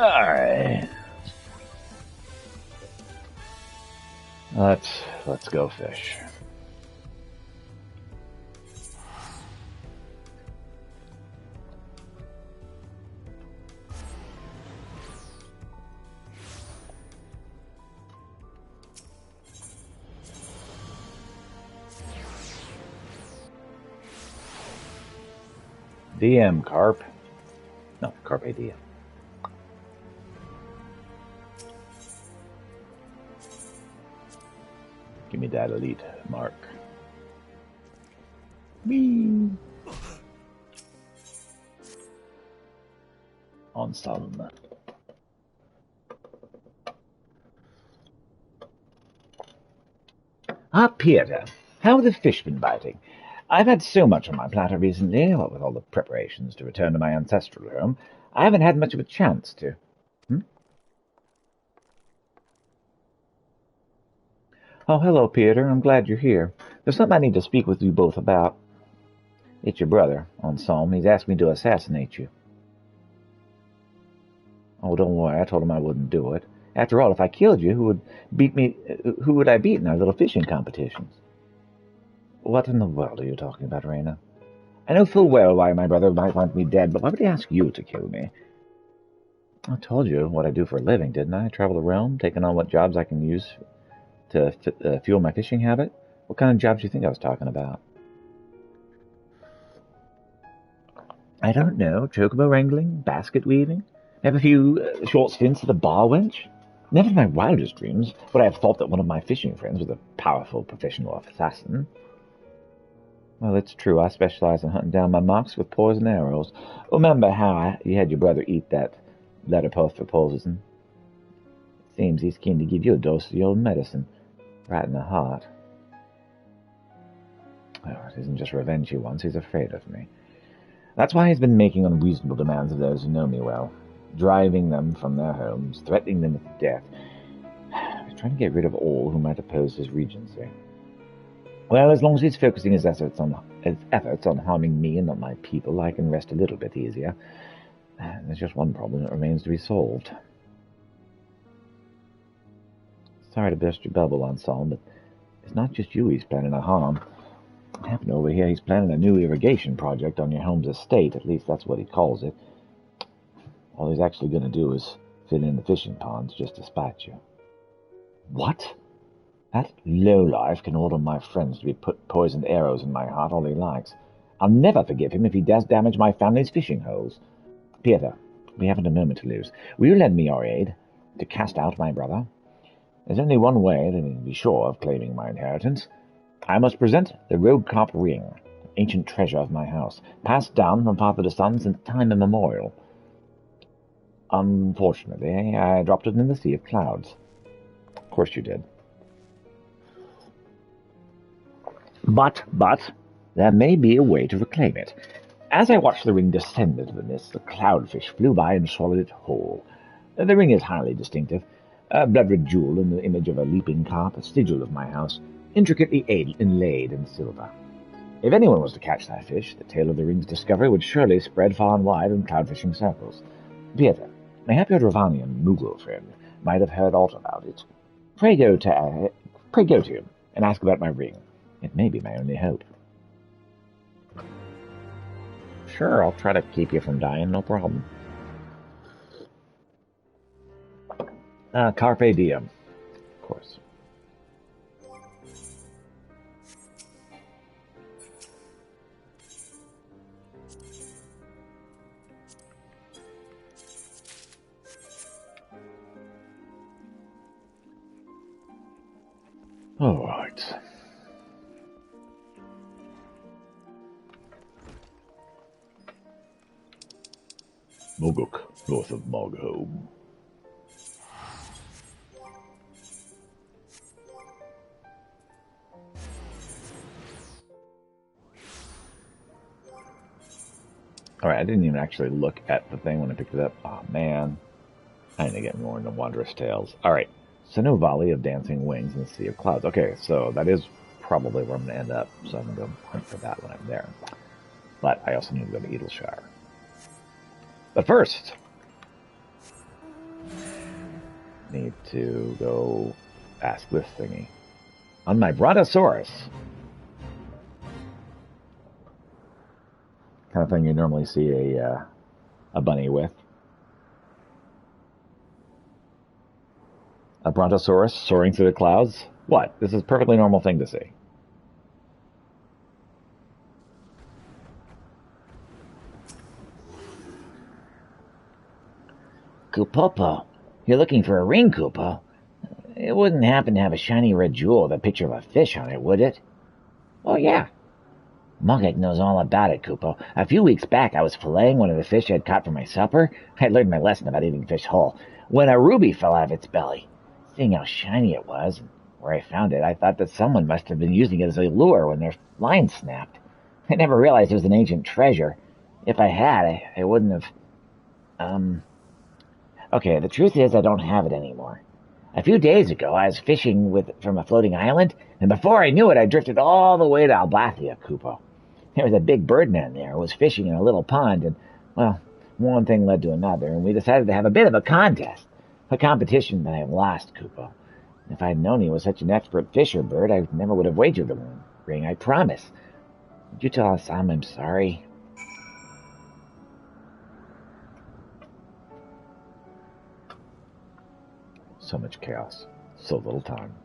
Alright. Let's go fish. DM carp. No, carpe diem. Give me that elite mark. Whee! On some. Ah, Peter, how have the fish been biting? I've had so much on my platter recently, what with all the preparations to return to my ancestral home, I haven't had much of a chance to. Oh, hello, Peter. I'm glad you're here. There's something I need to speak with you both about. It's your brother, Anselm. He's asked me to assassinate you. Oh, don't worry. I told him I wouldn't do it. After all, if I killed you, who would I beat in our little fishing competitions? What in the world are you talking about, Raina? I know full well why my brother might want me dead, but why would he ask you to kill me? I told you what I do for a living, didn't I? I travel the realm, taking on what jobs I can use to fuel my fishing habit. What kind of jobs do you think I was talking about? I don't know. Chocobo wrangling, basket weaving, have a few short stints at the bar wench. Never in my wildest dreams would I have thought that one of my fishing friends was a powerful professional assassin. Well, it's true. I specialize in hunting down my marks with poison arrows. Remember how you had your brother eat that letter post for poison? Seems he's keen to give you a dose of the old medicine, right in the heart. Well, it isn't just revenge he wants. He's afraid of me. That's why he's been making unreasonable demands of those who know me well, driving them from their homes, threatening them with death. He's trying to get rid of all who might oppose his regency. Well, as long as he's focusing his efforts on harming me and not my people, I can rest a little bit easier. There's just one problem that remains to be solved. Sorry to burst your bubble, Anselm, but it's not just you he's planning to harm. I happen to overhear he's planning a new irrigation project on your home's estate. At least that's what he calls it. All he's actually going to do is fill in the fishing ponds just to spite you. What? That lowlife can order my friends to be put poisoned arrows in my heart all he likes. I'll never forgive him if he does damage my family's fishing holes. Peter, we haven't a moment to lose. Will you lend me your aid to cast out my brother? There's only one way to be sure of claiming my inheritance. I must present the Rogue Carp ring, ancient treasure of my house, passed down from father to son since time immemorial. Unfortunately, I dropped it in the Sea of Clouds. Of course you did. But, there may be a way to reclaim it. As I watched the ring descend into the mist, the cloudfish flew by and swallowed it whole. The ring is highly distinctive. A blood-red jewel in the image of a leaping carp, a sigil of my house, intricately inlaid in silver. If anyone was to catch that fish, the tale of the ring's discovery would surely spread far and wide in cloud-fishing circles. Peter, mayhap your Dravanian Moogle friend might have heard aught about it. Pray go to him and ask about my ring. It may be my only hope. Sure, I'll try to keep you from dying, no problem. Carpe diem, of course. All right. Mogok, north of Mogholm. Alright, I didn't even actually look at the thing when I picked it up. Oh, man. I need to get more into Wondrous Tales. Alright, so no Valley of Dancing Wings in the Sea of Clouds. Okay, so that is probably where I'm going to end up, so I'm going to go hunt for that when I'm there. But I also need to go to Edelshire. But first, need to go ask this thingy. On my Brontosaurus. Kind of thing you normally see a bunny with. A Brontosaurus soaring through the clouds? What? This is a perfectly normal thing to see. Kupopo, you're looking for a ring, Kupo. It wouldn't happen to have a shiny red jewel with a picture of a fish on it, would it? Oh, yeah. Mogek knows all about it, Kupo. A few weeks back, I was filleting one of the fish I'd caught for my supper. I learned my lesson about eating fish whole, when a ruby fell out of its belly. Seeing how shiny it was, and where I found it, I thought that someone must have been using it as a lure when their line snapped. I never realized it was an ancient treasure. If I had, I wouldn't have... Okay, the truth is I don't have it anymore. A few days ago, I was fishing from a floating island, and before I knew it, I drifted all the way to Albathia, Kupo. There was a big birdman there who was fishing in a little pond, and, well, one thing led to another, and we decided to have a bit of a contest. A competition that I have lost, Kupo. If I had known he was such an expert fisher bird, I never would have wagered the ring, I promise. Would you tell Assam I'm sorry? So much chaos. So little time.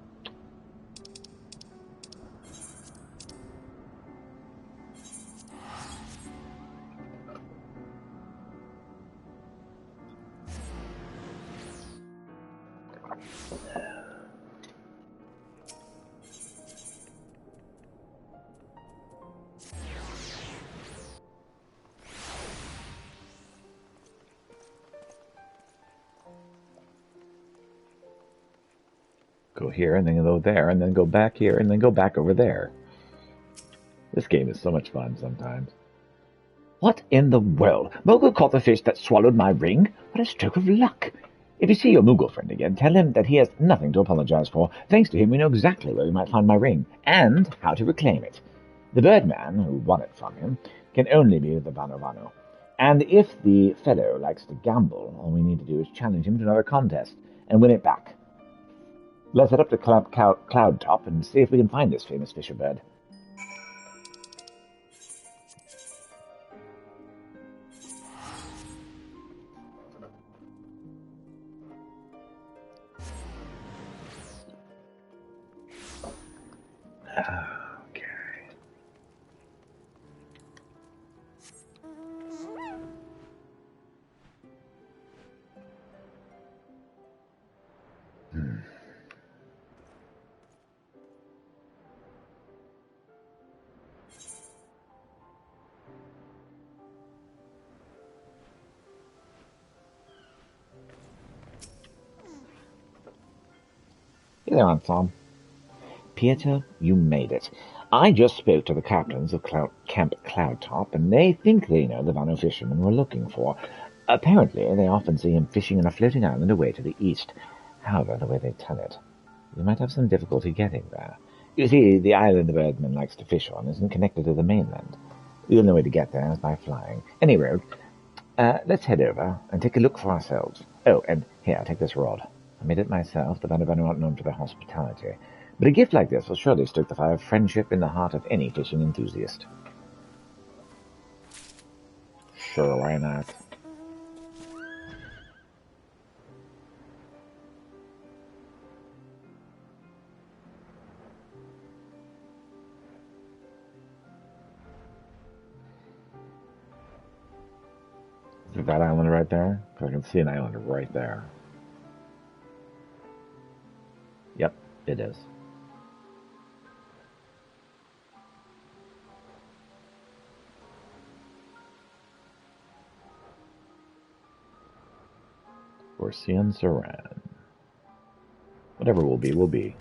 Go here, and then go there, and then go back here, and then go back over there. This game is so much fun sometimes. What in the world? Moogle caught the fish that swallowed my ring? What a stroke of luck! If you see your Moogle friend again, tell him that he has nothing to apologize for. Thanks to him, we know exactly where we might find my ring, and how to reclaim it. The birdman, who won it from him, can only be the Vano Vano. And if the fellow likes to gamble, all we need to do is challenge him to another contest, and win it back. Let's head up to Cloud Top and see if we can find this famous fisher bird. Okay. Hey there, Anselm. Pieter, you made it. I just spoke to the captains of Camp Cloudtop, and they think they know the Vano fisherman we're looking for. Apparently, they often see him fishing on a floating island away to the east. However, the way they tell it, we might have some difficulty getting there. You see, the island the birdman likes to fish on isn't connected to the mainland. The only way to get there is by flying. Any road. Let's head over and take a look for ourselves. Oh, and here, take this rod. I made it myself, the Vano Vano aren't known for their hospitality. But a gift like this will surely stoke the fire of friendship in the heart of any fishing enthusiast. Sure, why not? Is it that island right there? Because I can see an island right there. Yep, it is. Orsian Saran. Whatever will be, will be.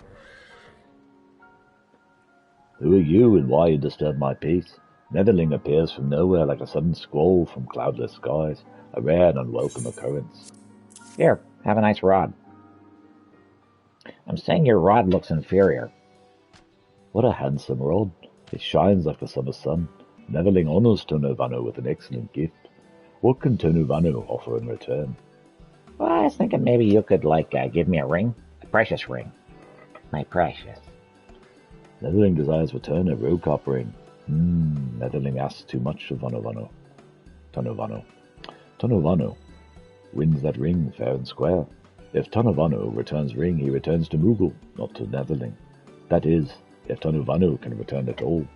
Who are you, and why you disturb my peace? Netherling appears from nowhere like a sudden squall from cloudless skies, a rare and unwelcome occurrence. Here, have a nice rod. I'm saying your rod looks inferior. What a handsome rod. It shines like the summer sun. Netherling honors Tonuvano with an excellent gift. What can Tonuvano offer in return? Well, I was thinking maybe you could, give me a ring. A precious ring. My precious. Netherling desires return a Roadcop ring. Netherling asks too much of Vanovano. Tonovano. Tonovano wins that ring fair and square. If Tonovano returns ring, he returns to Moogle, not to Netherling. That is, if Tonovano can return at all.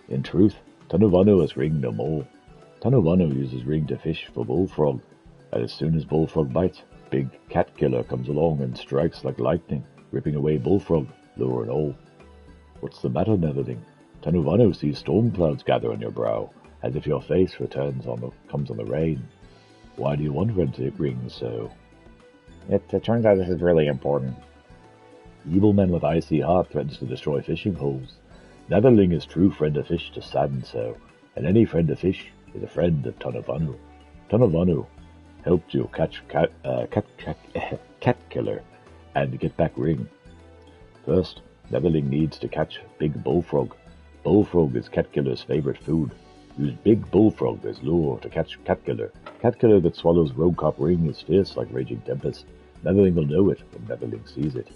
In truth, Tonovano has ring no more. Tonovano uses ring to fish for Bullfrog, and as soon as Bullfrog bites, Big Cat Killer comes along and strikes like lightning, ripping away Bullfrog, lure and all. What's the matter, Netherling? Tonovano sees storm clouds gather on your brow, as if your face comes on the rain. Why do you want red rings so? It turns out this is really important. Evil men with icy heart threatens to destroy fishing holes. Netherling is true friend of fish to sadden so, and any friend of fish is a friend of Tonovano. Tonovano helped you catch Cat Killer and get back ring. First, Netherling needs to catch Big Bullfrog. Bullfrog is Cat Killer's favorite food. Use Big Bullfrog as lure to catch Cat Killer. Cat Killer that swallows Roadcop ring is fierce like raging tempest. Netherling will know it when Netherling sees it.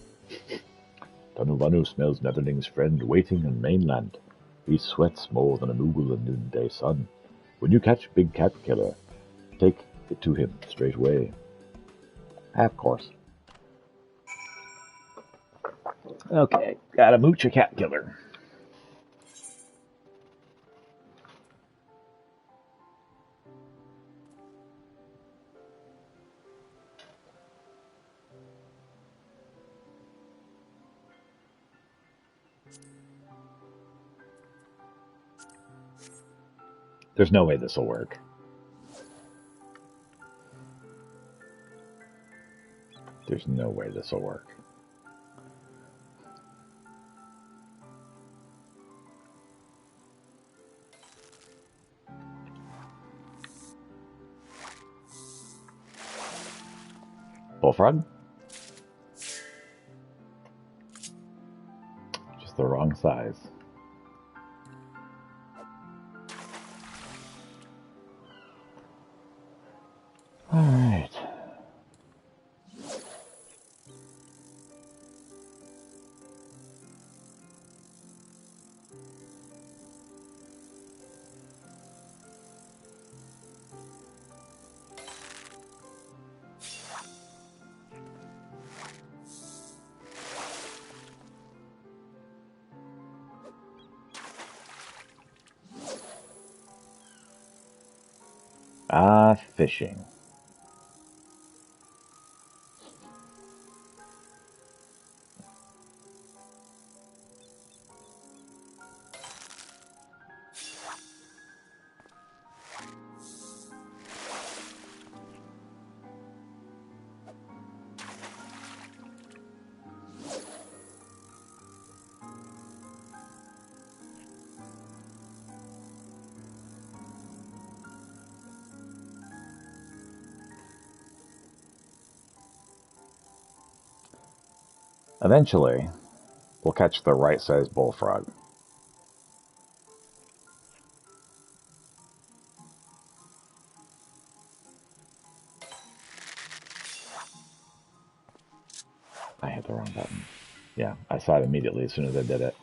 Tonovano smells Netherling's friend waiting on mainland. He sweats more than a Moogle in noonday sun. When you catch Big Cat Killer, take it to him straight away. Of course. Okay, gotta mooch a cat killer. There's no way this will work. There's no way this will work. Bullfrog? Just the wrong size. All right. Fishing. Eventually, we'll catch the right-sized bullfrog. I hit the wrong button. Yeah, I saw it immediately as soon as I did it.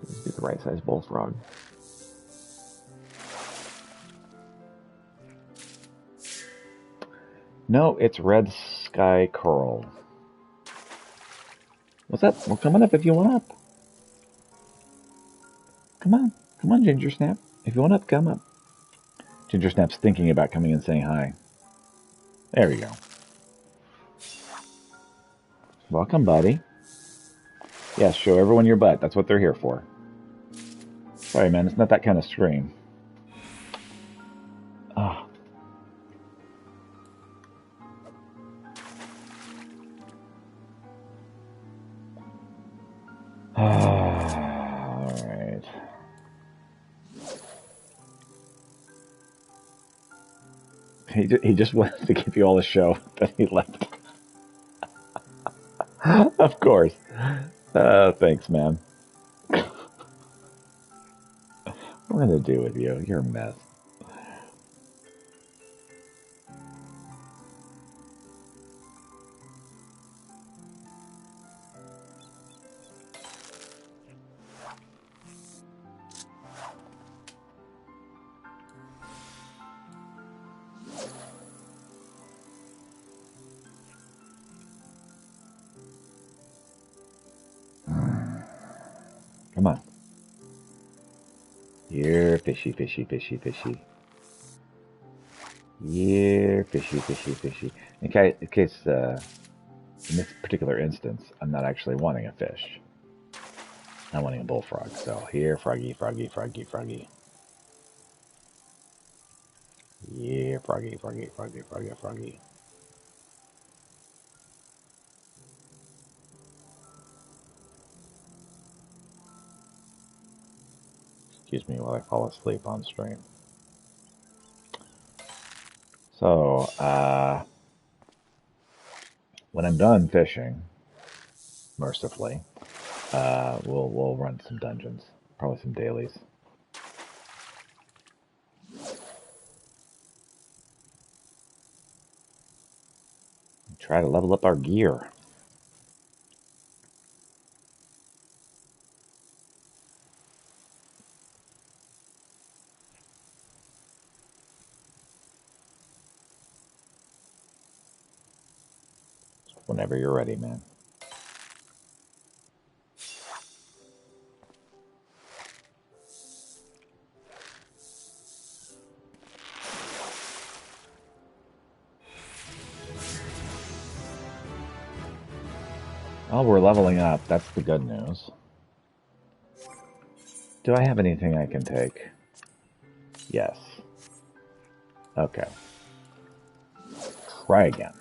Let's get the right-sized bullfrog. No, it's red sky coral. What's up? Well, come on up if you want up. Come on, Ginger Snap. If you want up, come up. Ginger Snap's thinking about coming and saying hi. There we go. Welcome, buddy. Yes, show everyone your butt. That's what they're here for. Sorry, man, it's not that kind of stream. Ah. He just wanted to give you all the show, but he left. Of course. Thanks, man. What am I gonna do with you? You're a mess. Come on. You're fishy, fishy, fishy, fishy. You're fishy, fishy, fishy. In case, in this particular instance, I'm not actually wanting a fish. I'm wanting a bullfrog. So here, froggy, froggy, froggy, froggy. Yeah, froggy, froggy, froggy, froggy, froggy. Excuse me while I fall asleep on stream. So, when I'm done fishing, mercifully, we'll run some dungeons, probably some dailies. Try to level up our gear. Whenever you're ready, man. Oh, we're leveling up. That's the good news. Do I have anything I can take? Yes. Okay. Try again.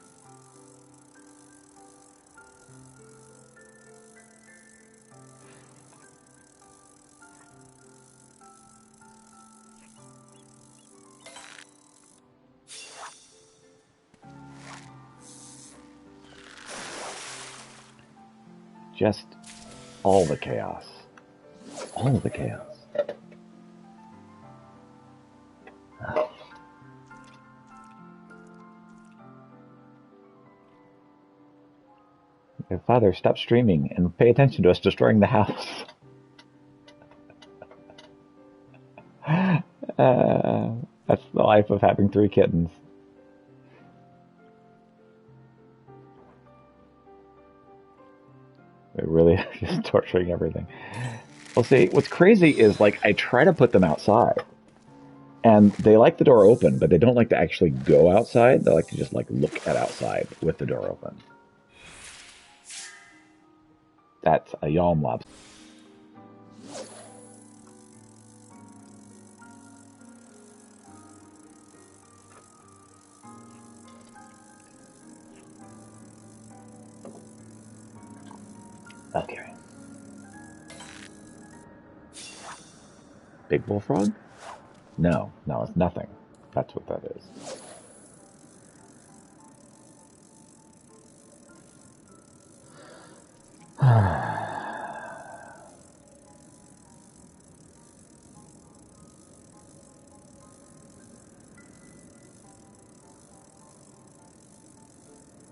Just all the chaos. All the chaos. Father, stop streaming and pay attention to us destroying the house. That's the life of having 3 kittens. We're really just torturing everything. Well, see, what's crazy is, like, I try to put them outside, and they like the door open, but they don't like to actually go outside. They like to just, like, look at outside with the door open. That's a Yalm lobster. Okay. Big bullfrog? No, it's nothing. That's what that is.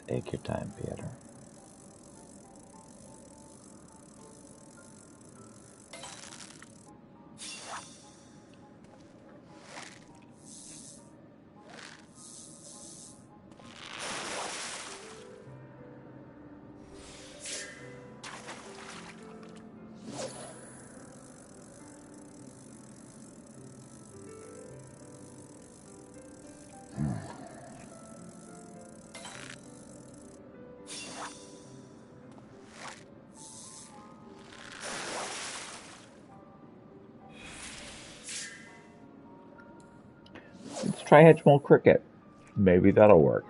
Take your time, Peter. Let's try Hedgemole Cricket. Maybe that'll work.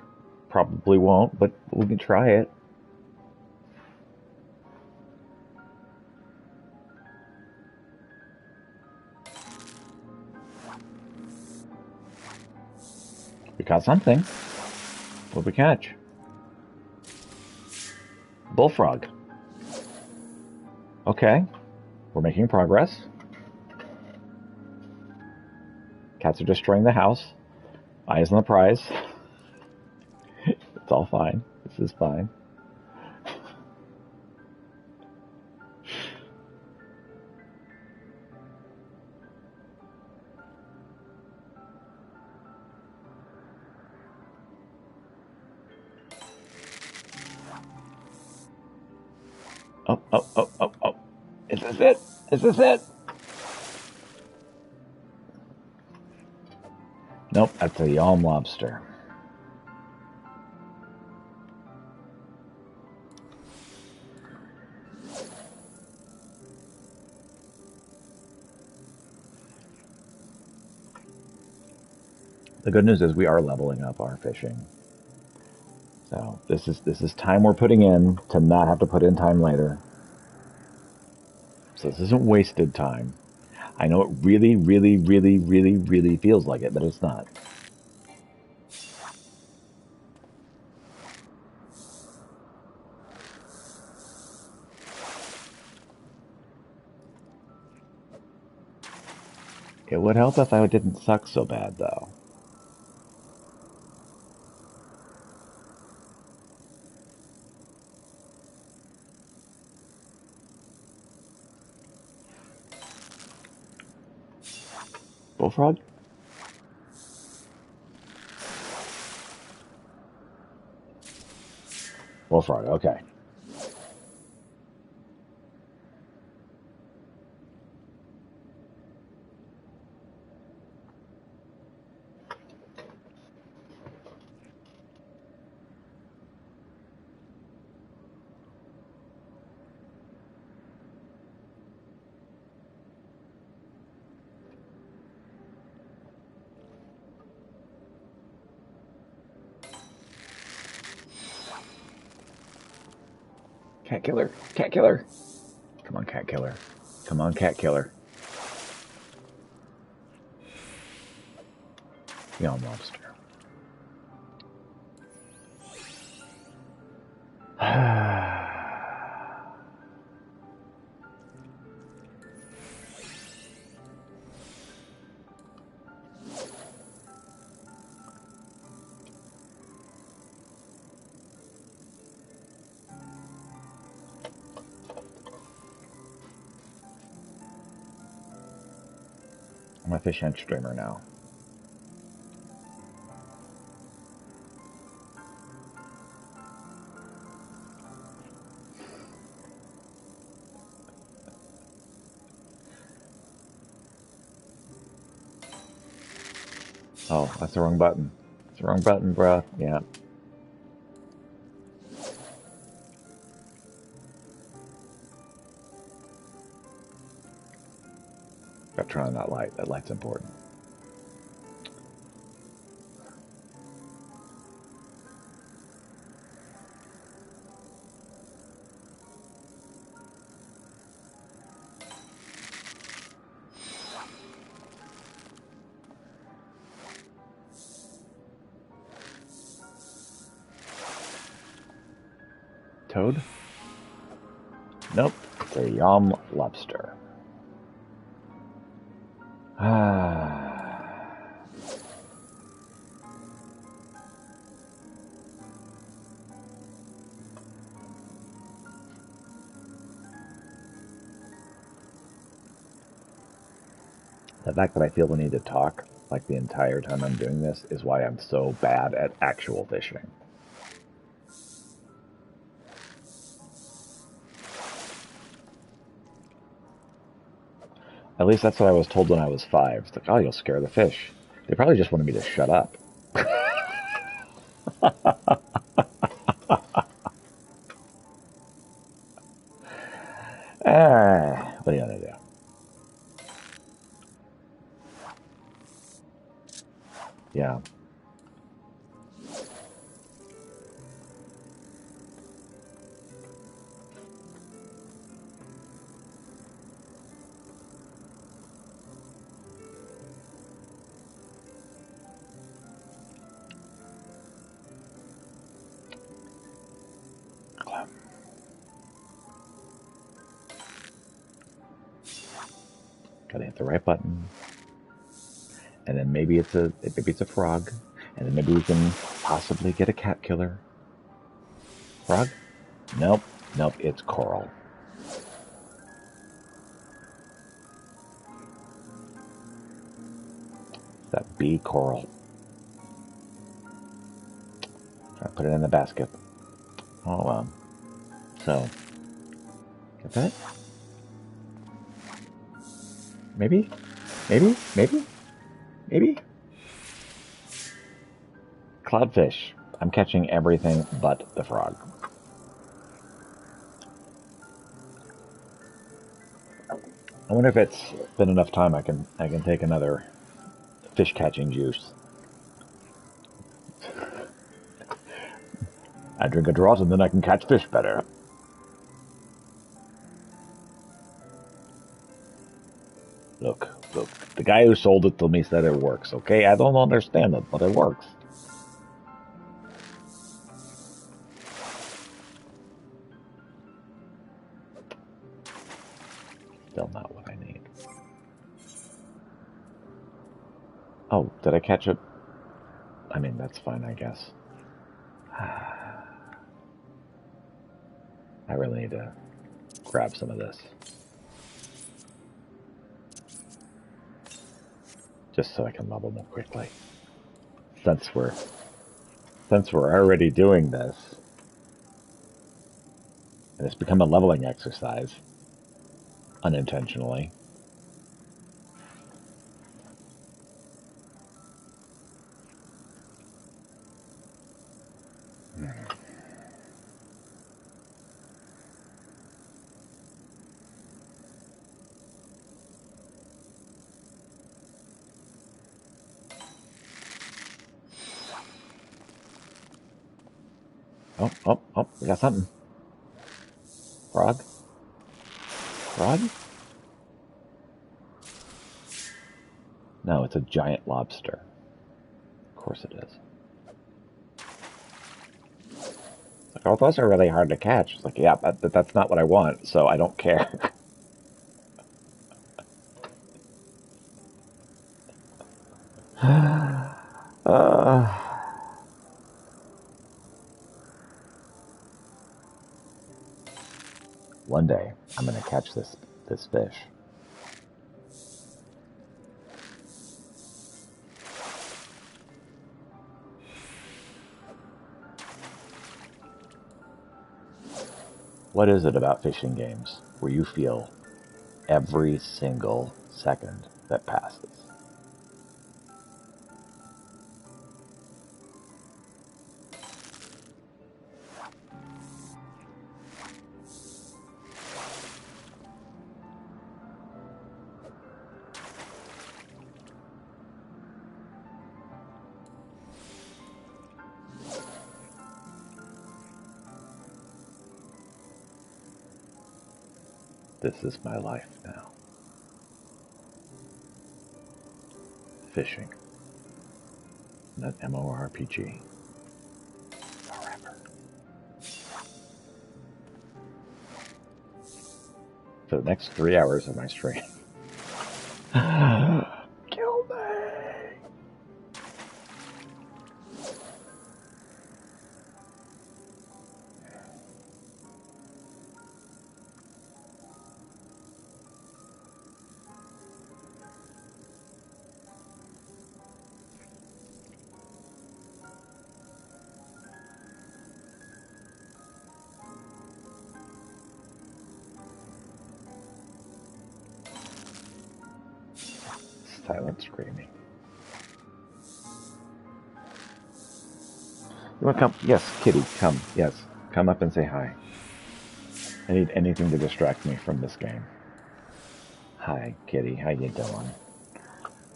Probably won't, but we can try it. We caught something. What'd we catch? Bullfrog. Okay. We're making progress. Cats are destroying the house. Eyes on the prize. It's all fine. This is fine. Oh. Is this it? Is this it? Nope, that's a Yalm lobster. The good news is we are leveling up our fishing. So this is time we're putting in to not have to put in time later. So this isn't wasted time. I know it really, really, really, really, really feels like it, but it's not. It would help if I didn't suck so bad, though. Bullfrog? Bullfrog, okay. Cat killer. Cat killer. Come on, cat killer. Come on, cat killer. Yalm lobster. I'm a fish and streamer now. Oh, that's the wrong button. It's the wrong button, bruh. Yeah. Got to turn on that light. That light's important. Toad? Nope. It's a Yalm lobster. The fact that I feel the need to talk like the entire time I'm doing this is why I'm so bad at actual fishing. At least that's what I was told when I was 5. It's like, oh, you'll scare the fish. They probably just wanted me to shut up. What are you gonna do? Yeah. Gotta hit the right button. And then maybe it's a frog. And then maybe we can possibly get a cat killer. Frog? Nope. Nope, it's coral. That bee coral. Try to put it in the basket. Oh well. So, get that? Maybe? Maybe? Maybe? Maybe? Cloudfish. I'm catching everything but the frog. I wonder if it's been enough time I can take another fish catching juice. I drink a draught and then I can catch fish better. Look, the guy who sold it to me said it works, okay? I don't understand it, but it works. Still not what I need. Oh, did I catch it? I mean, that's fine, I guess. I really need to grab some of this. Just so I can level more quickly. Since we're already doing this, and it's become a leveling exercise, unintentionally. Oh, we got something. Frog? Frog? No, it's a giant lobster. Of course it is. Like, oh, those are really hard to catch. It's like, yeah, but that's not what I want, so I don't care. One day, I'm going to catch this fish. What is it about fishing games where you feel every single second that passes? This is my life now. Fishing. Not MMORPG. Forever. For the next 3 hours of my stream. Kill me! Silent screaming. You want to come? Yes, kitty, come. Yes, come up and say hi. I need anything to distract me from this game. Hi, kitty. How you doing?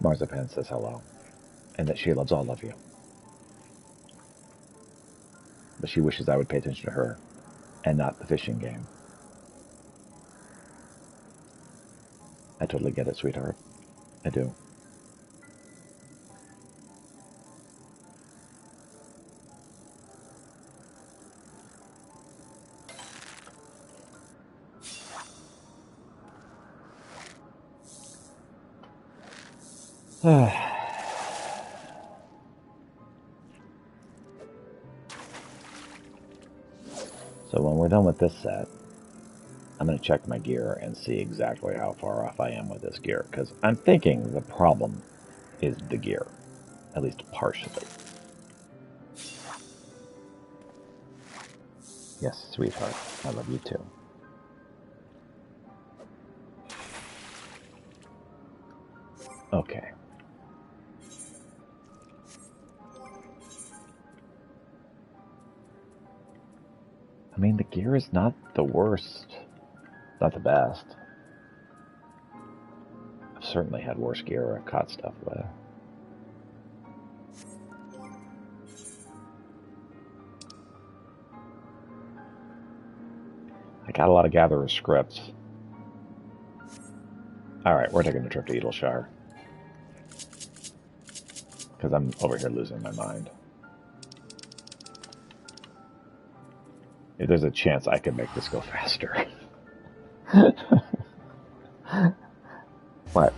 Marzipan says hello, and that she loves all of you. But she wishes I would pay attention to her, and not the fishing game. I totally get it, sweetheart. I do. So when we're done with this set, I'm going to check my gear and see exactly how far off I am with this gear, because I'm thinking the problem is the gear, at least partially. Yes, sweetheart, I love you too. Okay. I mean, the gear is not the worst. Not the best. I've certainly had worse gear I've caught stuff with. I got a lot of Gatherer scripts. Alright, we're taking a trip to Edelshire. Because I'm over here losing my mind. If there's a chance I could make this go faster. What?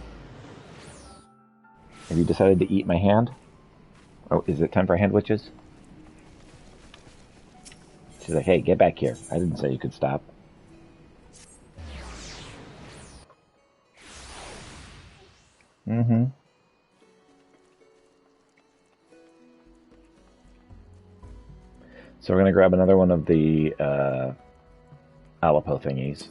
Have you decided to eat my hand? Oh, is it time for hand witches? She's like, hey, get back here. I didn't say you could stop. Mm-hmm. So we're going to grab another one of the Alapo thingies.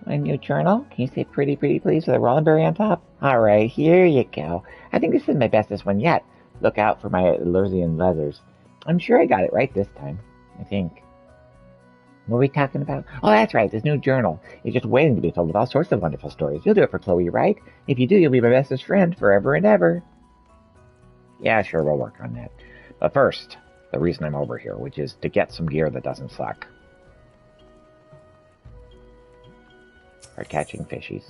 A new journal? Can you say pretty, pretty, please, with a rolling berry on top? All right, here you go. I think this is my bestest one yet. Look out for my Lursian leathers. I'm sure I got it right this time. I think. What are we talking about? Oh, that's right, this new journal. It's just waiting to be filled with all sorts of wonderful stories. You'll do it for Chloe, right? If you do, you'll be my bestest friend forever and ever. Yeah, sure, we'll work on that. But first, the reason I'm over here, which is to get some gear that doesn't suck. For catching fishies.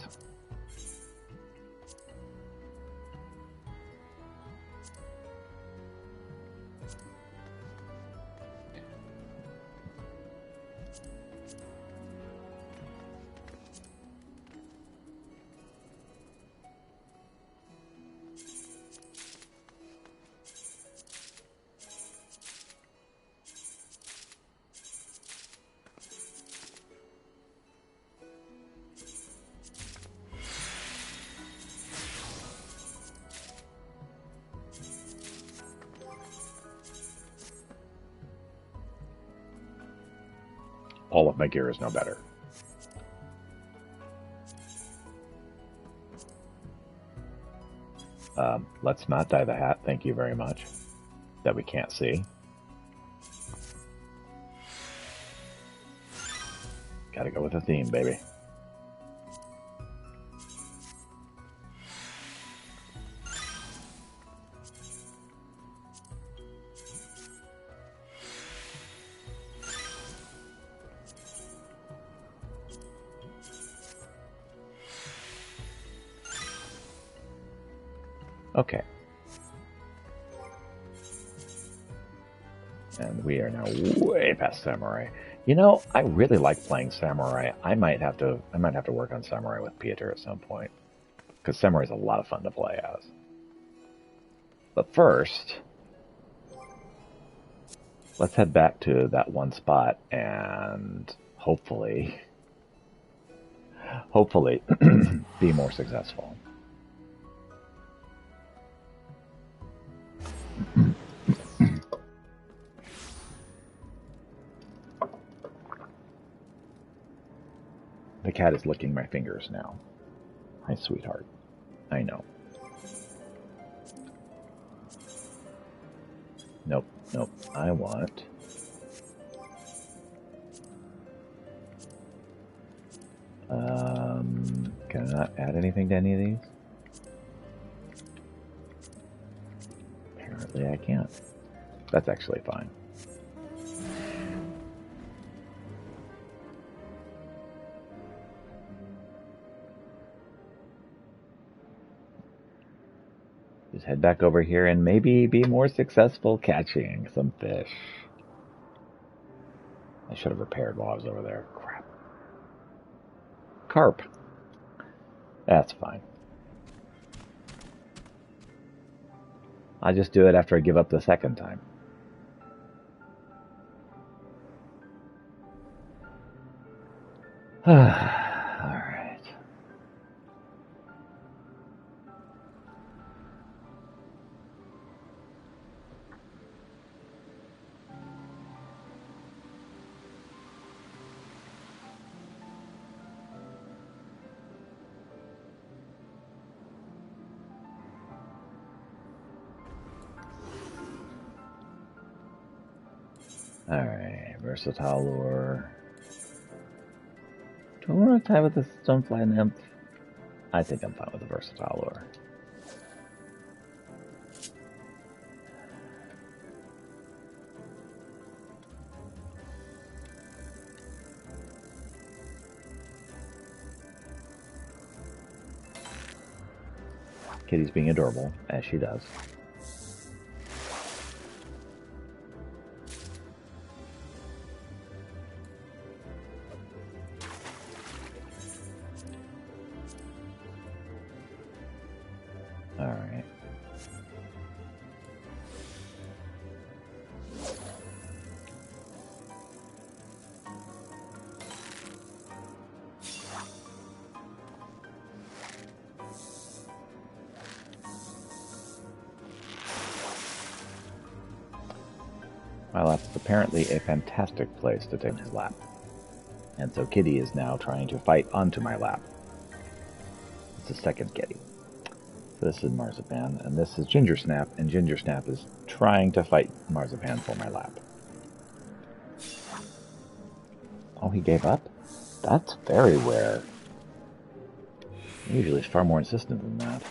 All of my gear is no better. Let's not dye the hat, thank you very much. That we can't see. Gotta go with the theme, baby. Okay. And we are now way past Samurai. You know, I really like playing Samurai. I might have to work on Samurai with Pieter at some point. Because Samurai is a lot of fun to play as. But first, let's head back to that one spot and hopefully be more successful. The cat is licking my fingers now. Hi, sweetheart. I know. Nope, nope. I want... can I not add anything to any of these? Apparently I can't. That's actually fine. Just head back over here and maybe be more successful catching some fish. I should have repaired while I was over there. Crap. Carp. That's fine. I'll just do it after I give up the second time. Alright. Alright, versatile lure. Do I want to tie with the stonefly nymph? I think I'm fine with the versatile lure. Kitty's being adorable, as she does. Alright. My lap is apparently a fantastic place to take his lap. And so Kitty is now trying to fight onto my lap. It's the second Kitty. So this is Marzipan, and this is Ginger Snap, and Ginger Snap is trying to fight Marzipan for my lap. Oh, he gave up? That's very rare. Usually it's far more insistent than that.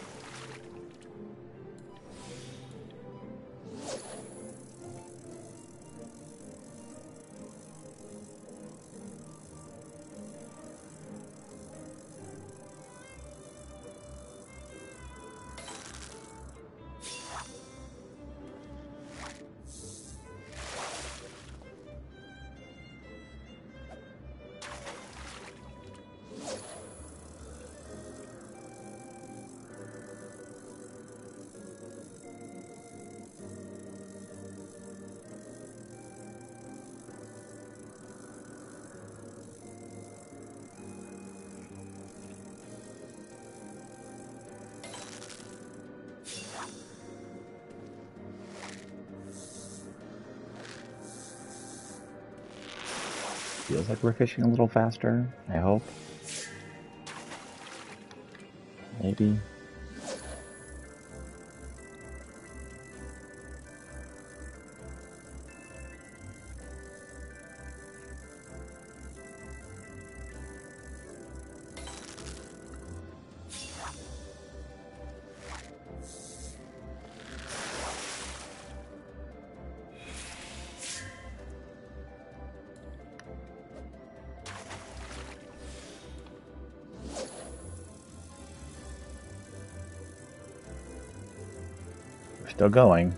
Feels like we're fishing a little faster, I hope. Maybe. Still going.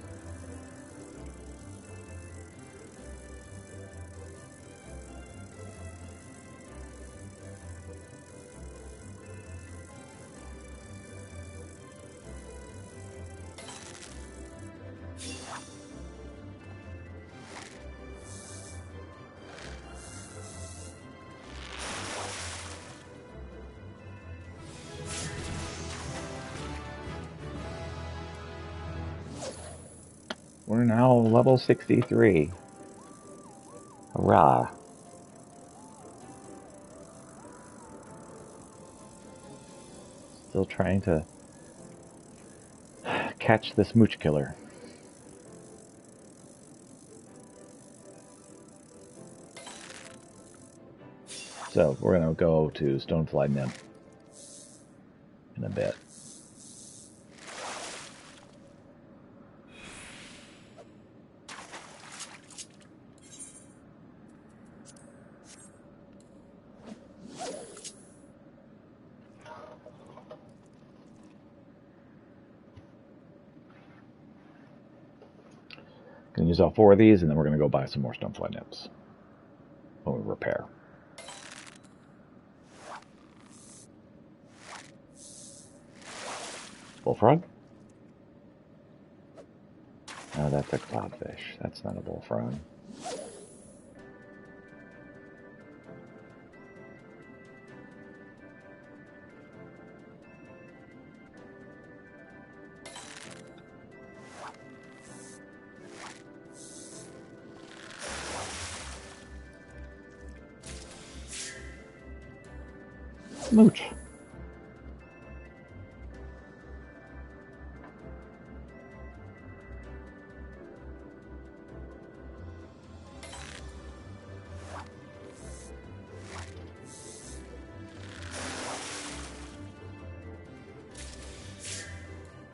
We're now level 63. Hurrah. Still trying to catch the smooch killer. So we're going to go to Stonefly Nymph in a bit. Going to use all 4 of these, and then we're going to go buy some more Stonefly Nymphs. when we repair. Bullfrog? Oh, that's a cloudfish. That's not a bullfrog. Mooch.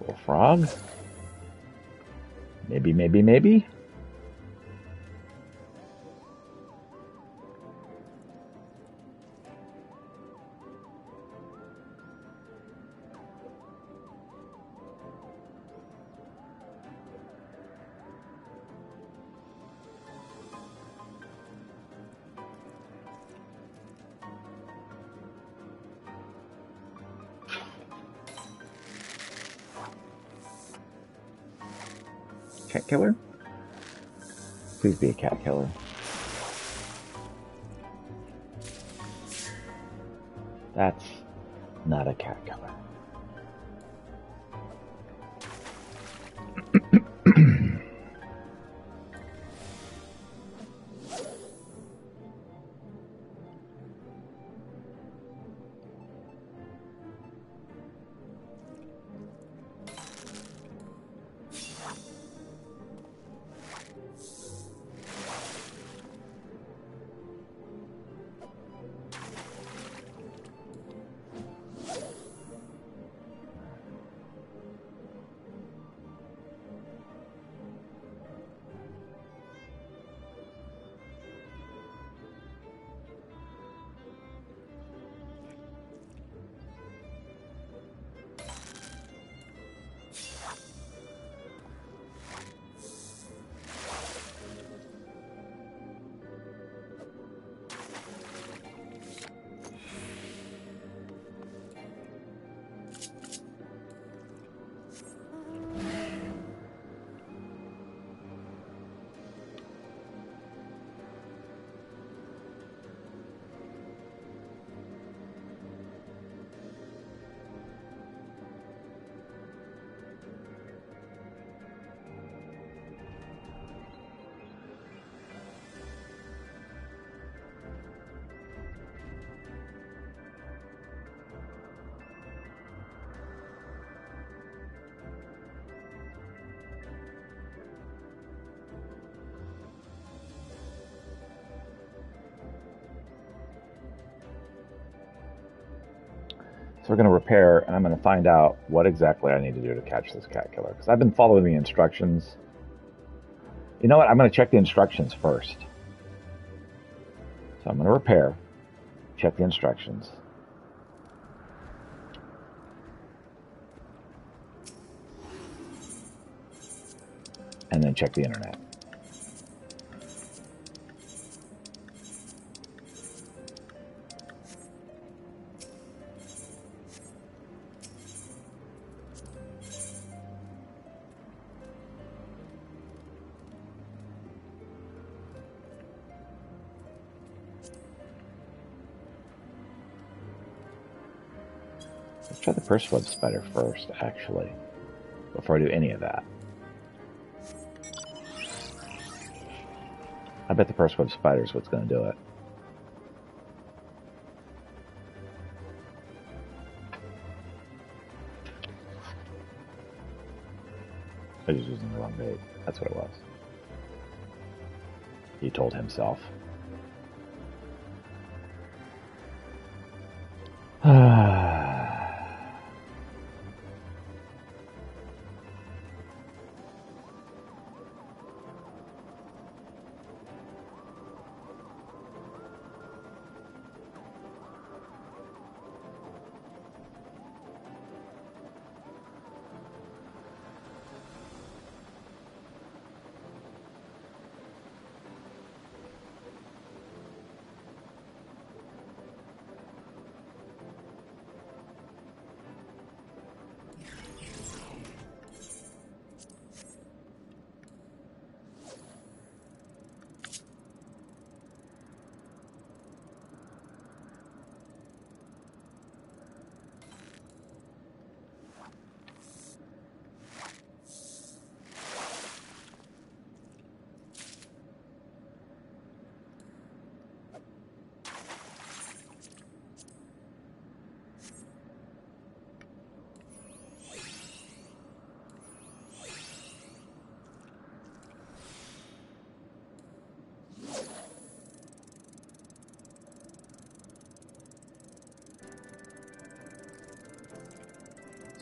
Bullfrog. Maybe, maybe, maybe. Cat killer? Please be a cat killer. That's not a cat killer. So we're going to repair, and I'm going to find out what exactly I need to do to catch this cat killer. Because I've been following the instructions. You know what? I'm going to check the instructions first. So I'm going to repair, check the instructions. And then check the internet. Let's try the purse web spider first, actually, before I do any of that. I bet the purse web spider is what's going to do it. I was using the wrong bait. That's what it was. He told himself.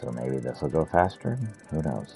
So maybe this will go faster? Who knows?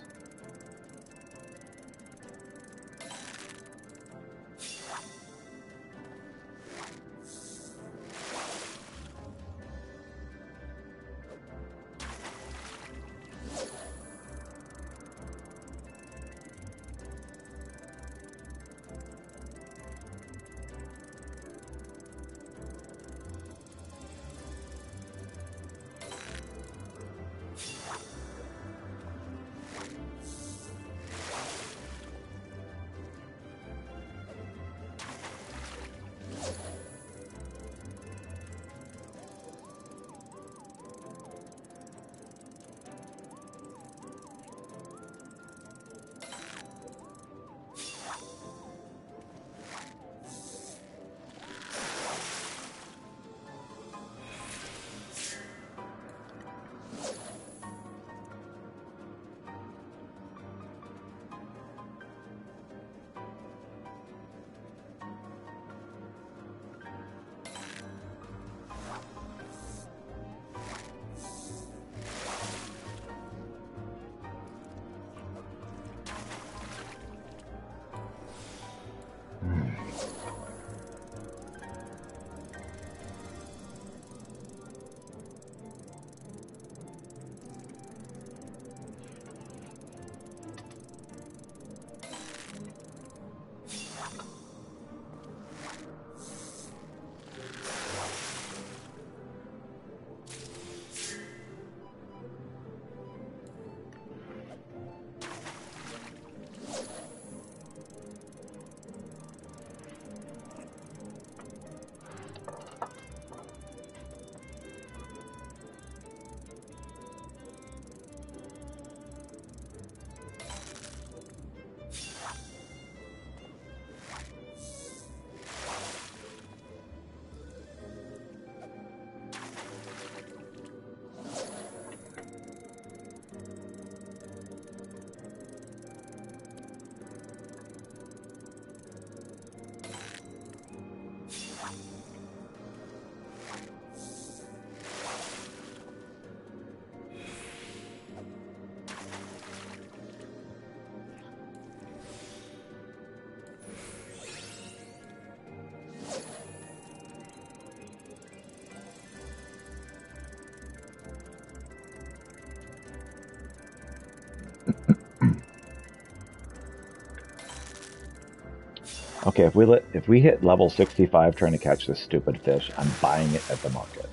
Okay, if we hit level 65 trying to catch this stupid fish, I'm buying it at the market.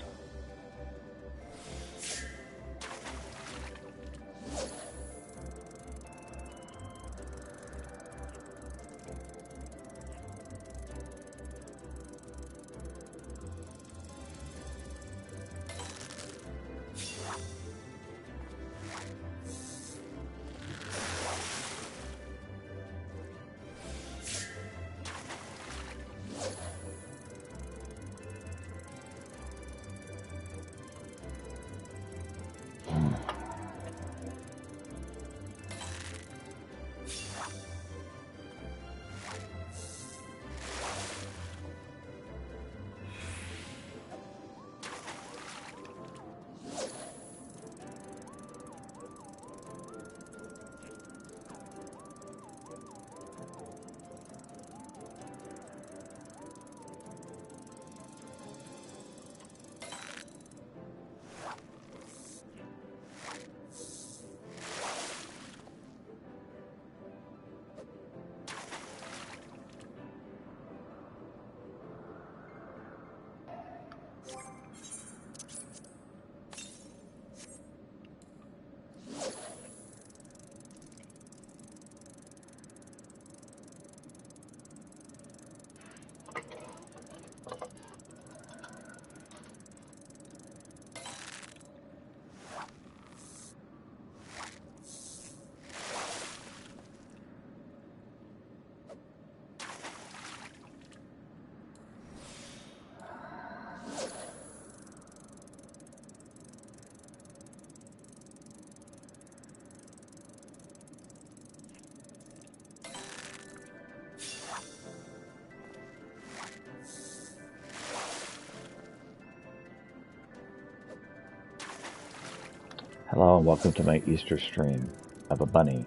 Hello and welcome to my Easter stream of a bunny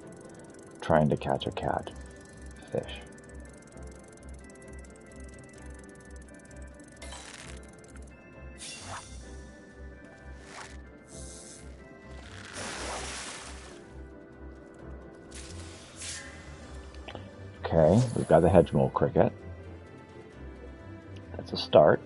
trying to catch a cat fish. Okay, we've got the hedge mole cricket. That's a start.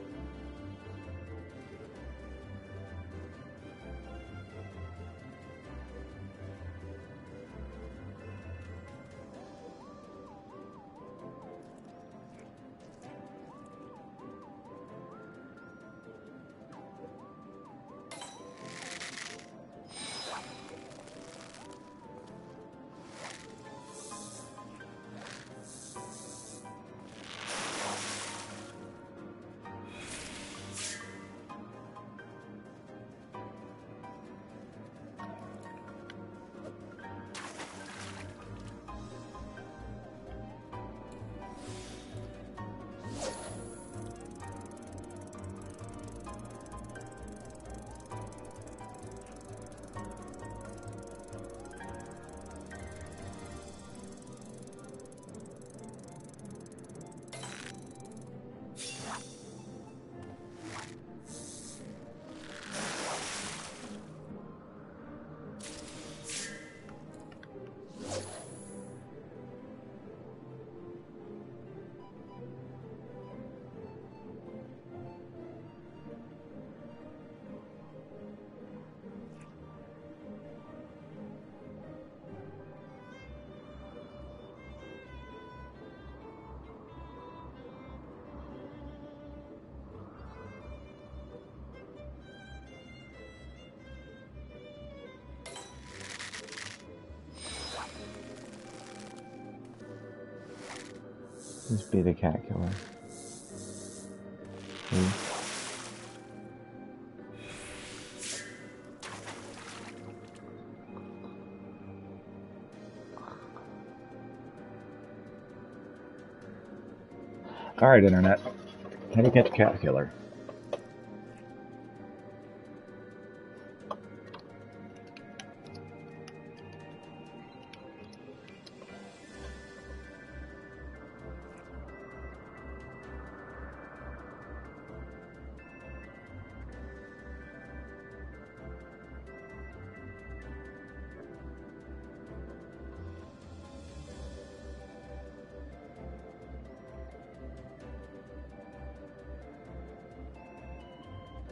Just be the cat killer. Alright, Internet. How do you catch a cat killer?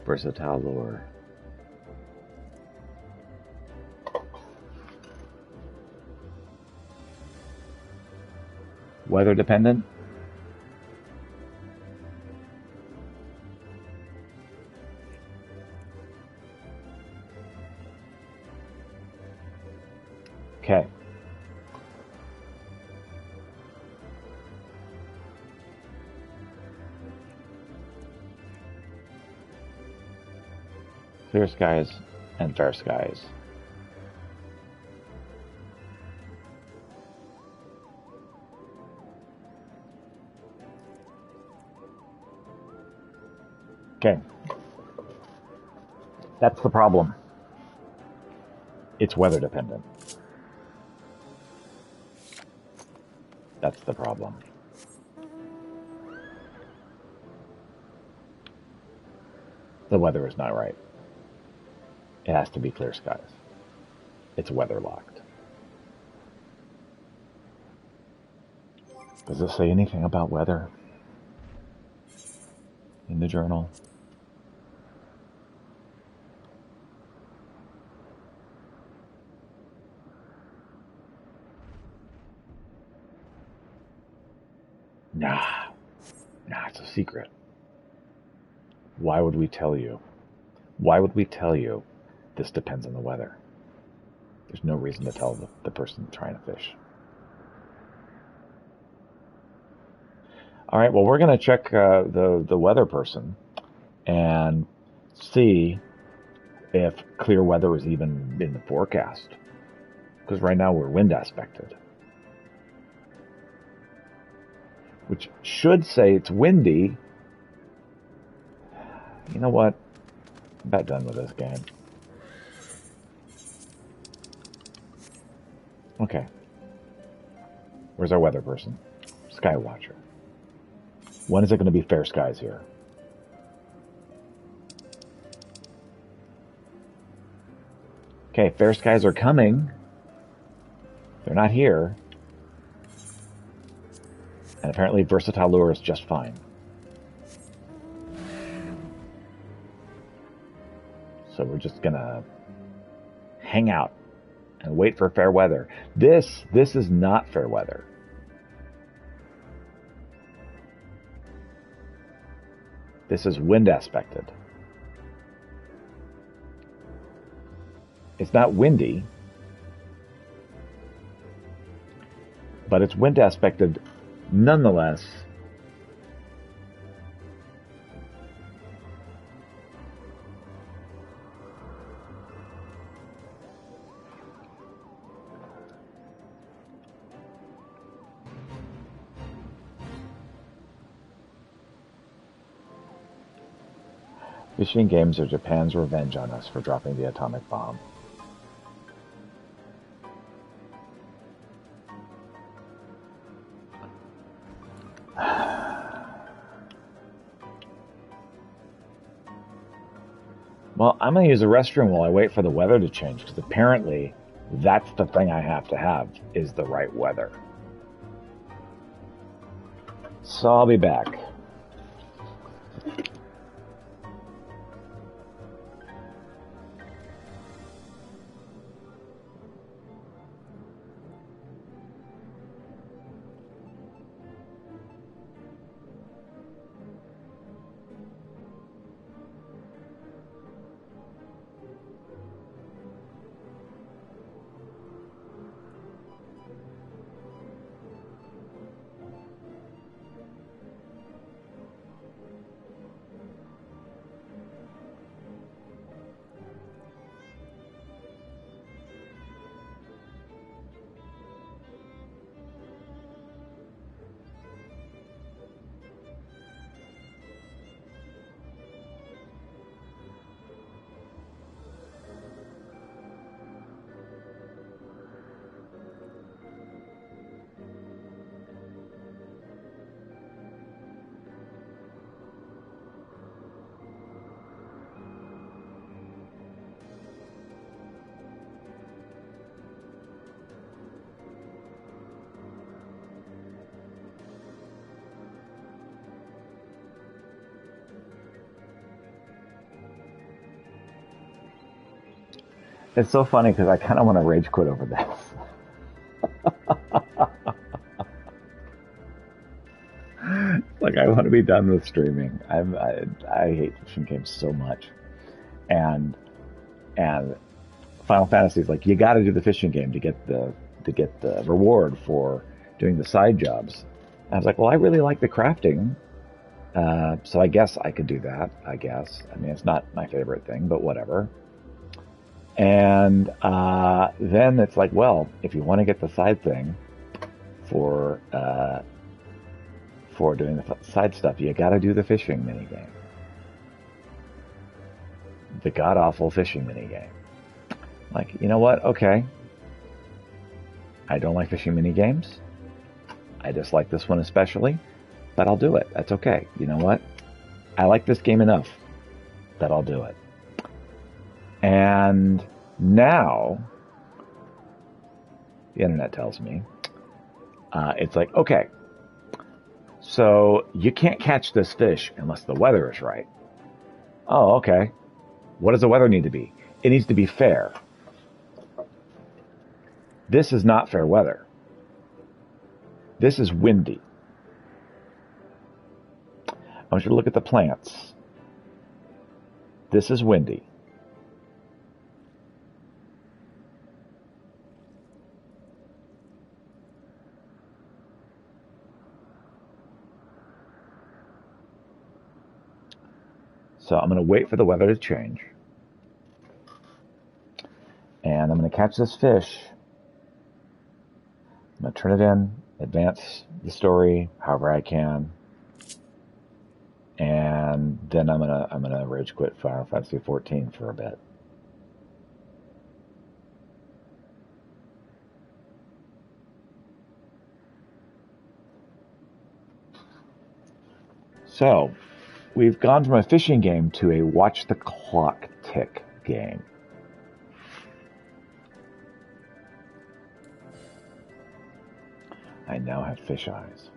Versatile lure. Weather dependent? Okay. Clear skies and fair skies. Okay. That's the problem. It's weather dependent. That's the problem. The weather is not right. It has to be clear skies. It's weather locked. Does it say anything about weather in the journal? Nah, it's a secret. Why would we tell you? Why would we tell you this depends on the weather? There's no reason to tell the person trying to fish. All right, well, we're going to check the weather person and see if clear weather is even in the forecast. Because right now we're wind aspected. Which should say it's windy. You know what? I'm about done with this game. Okay. Where's our weather person? Skywatcher. When is it going to be fair skies here? Okay, fair skies are coming. They're not here. And apparently Versatile Lure is just fine. So we're just going to hang out and wait for fair weather. This is not fair weather. This is wind aspected. It's not windy, but it's wind aspected nonetheless. Fishing games are Japan's revenge on us for dropping the atomic bomb. Well, I'm going to use the restroom while I wait for the weather to change, because apparently that's the thing I have to have, is the right weather. So I'll be back. It's so funny because I kind of want to rage quit over this. Like, I want to be done with streaming. I hate fishing games so much, and Final Fantasy is like, you got to do the fishing game to get the reward for doing the side jobs. And I was like, well, I really like the crafting, so I guess I could do that. I guess. I mean, it's not my favorite thing, but whatever. And then it's like, well, if you want to get the side thing for doing the side stuff, you got to do the fishing minigame. The god-awful fishing minigame. Like, you know what? Okay. I don't like fishing minigames. I dislike this one especially, but I'll do it. That's okay. You know what? I like this game enough that I'll do it. And now, the internet tells me, it's like, okay, so you can't catch this fish unless the weather is right. Oh, okay. What does the weather need to be? It needs to be fair. This is not fair weather. This is windy. I want you to look at the plants. This is windy. So I'm going to wait for the weather to change. And I'm going to catch this fish. I'm going to turn it in, advance the story however I can. And then I'm going to rage quit Final Fantasy 14 for a bit. So, we've gone from a fishing game to a watch the clock tick game. I now have fish eyes.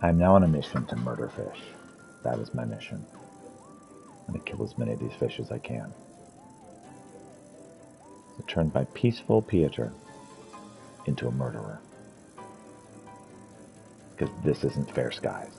I'm now on a mission to murder fish. That is my mission. I'm going to kill as many of these fish as I can. So turn my peaceful Pieter into a murderer. Because this isn't fair skies.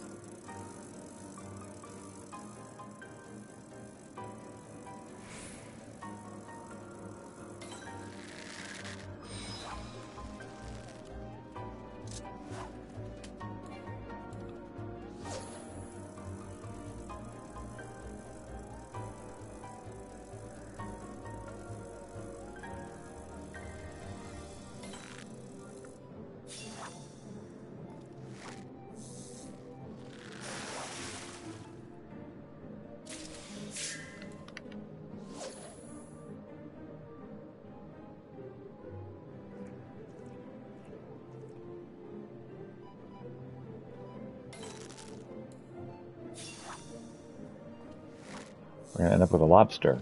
We're going to end up with a lobster.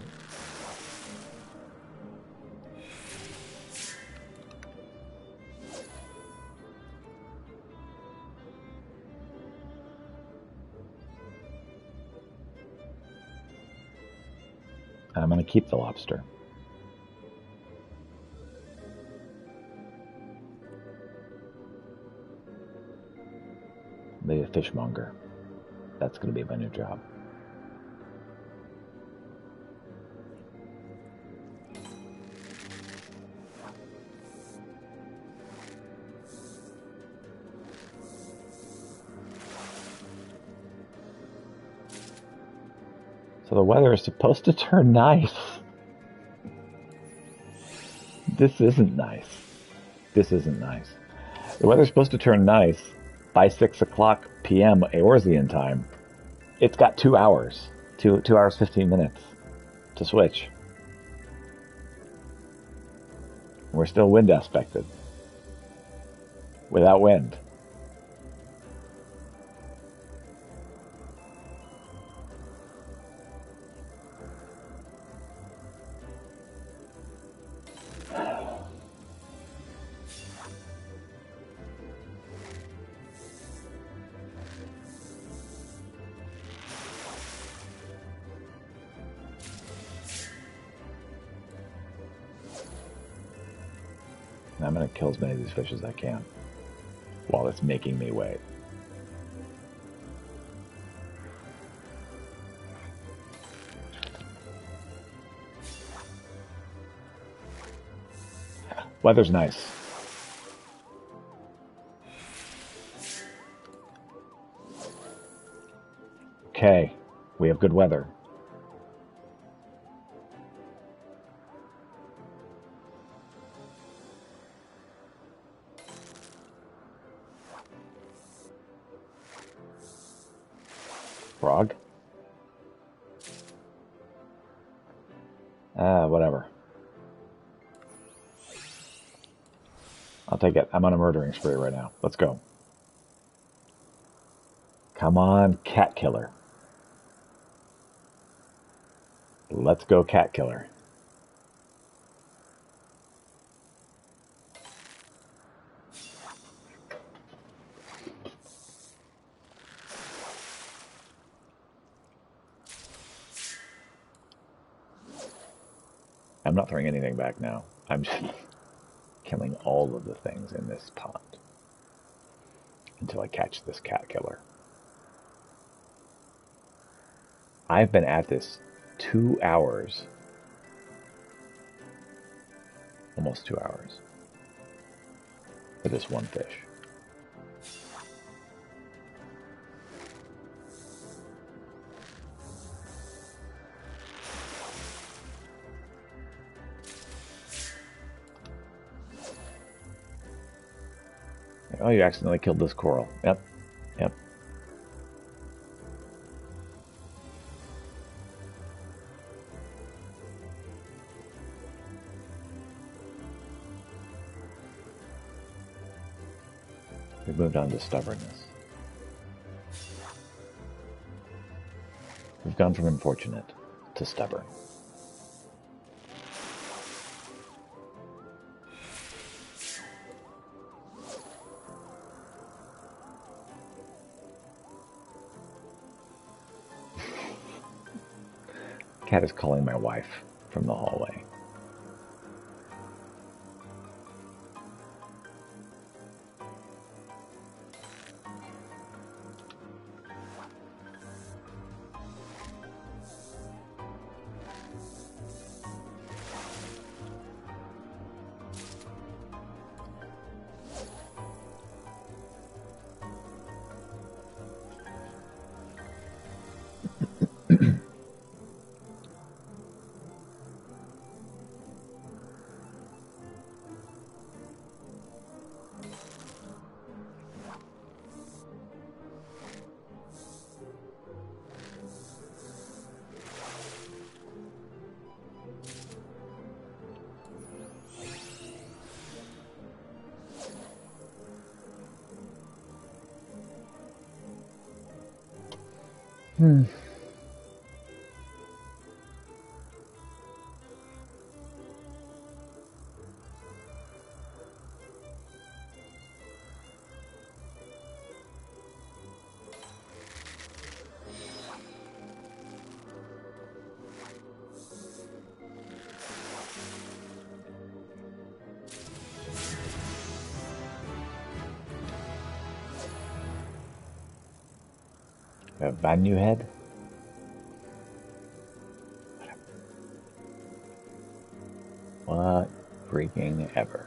I'm going to keep the lobster. Be a fishmonger. That's going to be my new job. So the weather is supposed to turn nice. This isn't nice. This isn't nice. The weather's supposed to turn nice by 6 o'clock p.m. Eorzean time. It's got 2 hours. 2 hours, 15 minutes to switch. We're still wind aspected. Without wind. And I'm going to kill as many of these fish as I can while it's making me wait. Weather's nice. Okay, we have good weather. Frog? Whatever. I'll take it. I'm on a murdering spree right now. Let's go. Come on, cat killer. Let's go, cat killer. I'm not throwing anything back now. I'm just killing all of the things in this pond until I catch this cat killer. I've been at this 2 hours. Almost 2 hours. for this one fish. Oh, you accidentally killed this coral. Yep. Yep. We've moved on to stubbornness. We've gone from unfortunate to stubborn. Cat is calling my wife from the hallway. Vanu head? What freaking ever.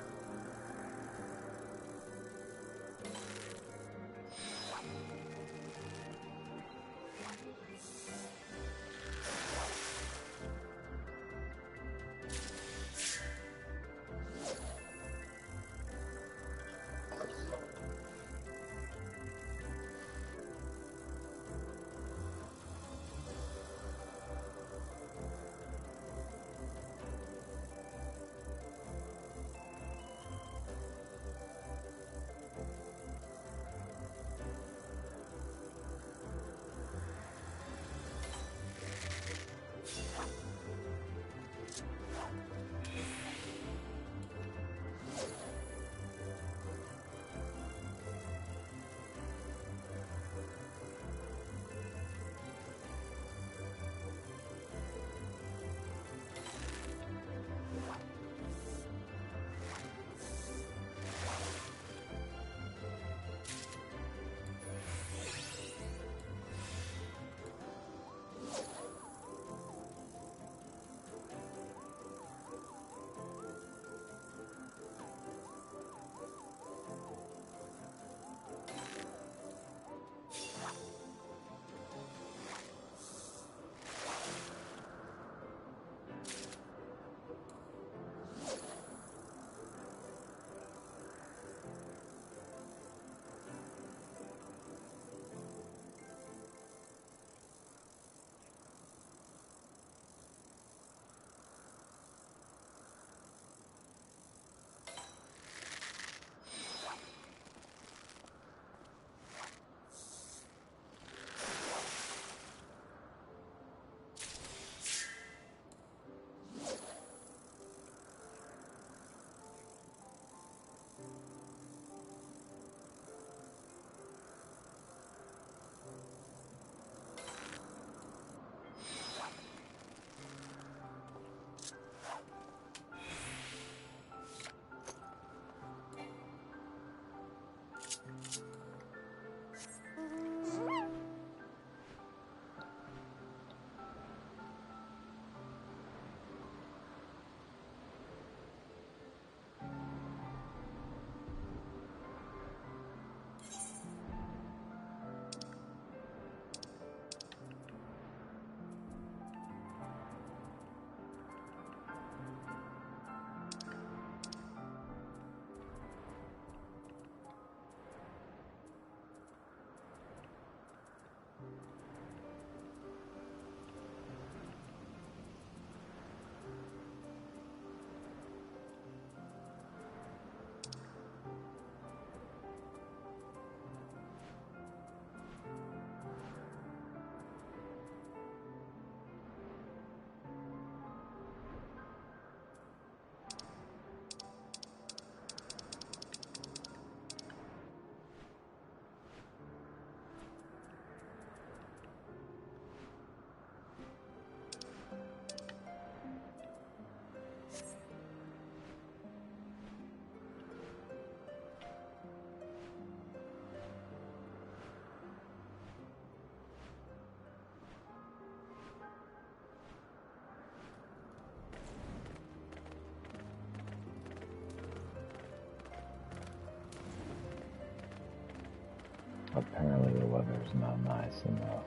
Apparently the weather's not nice enough.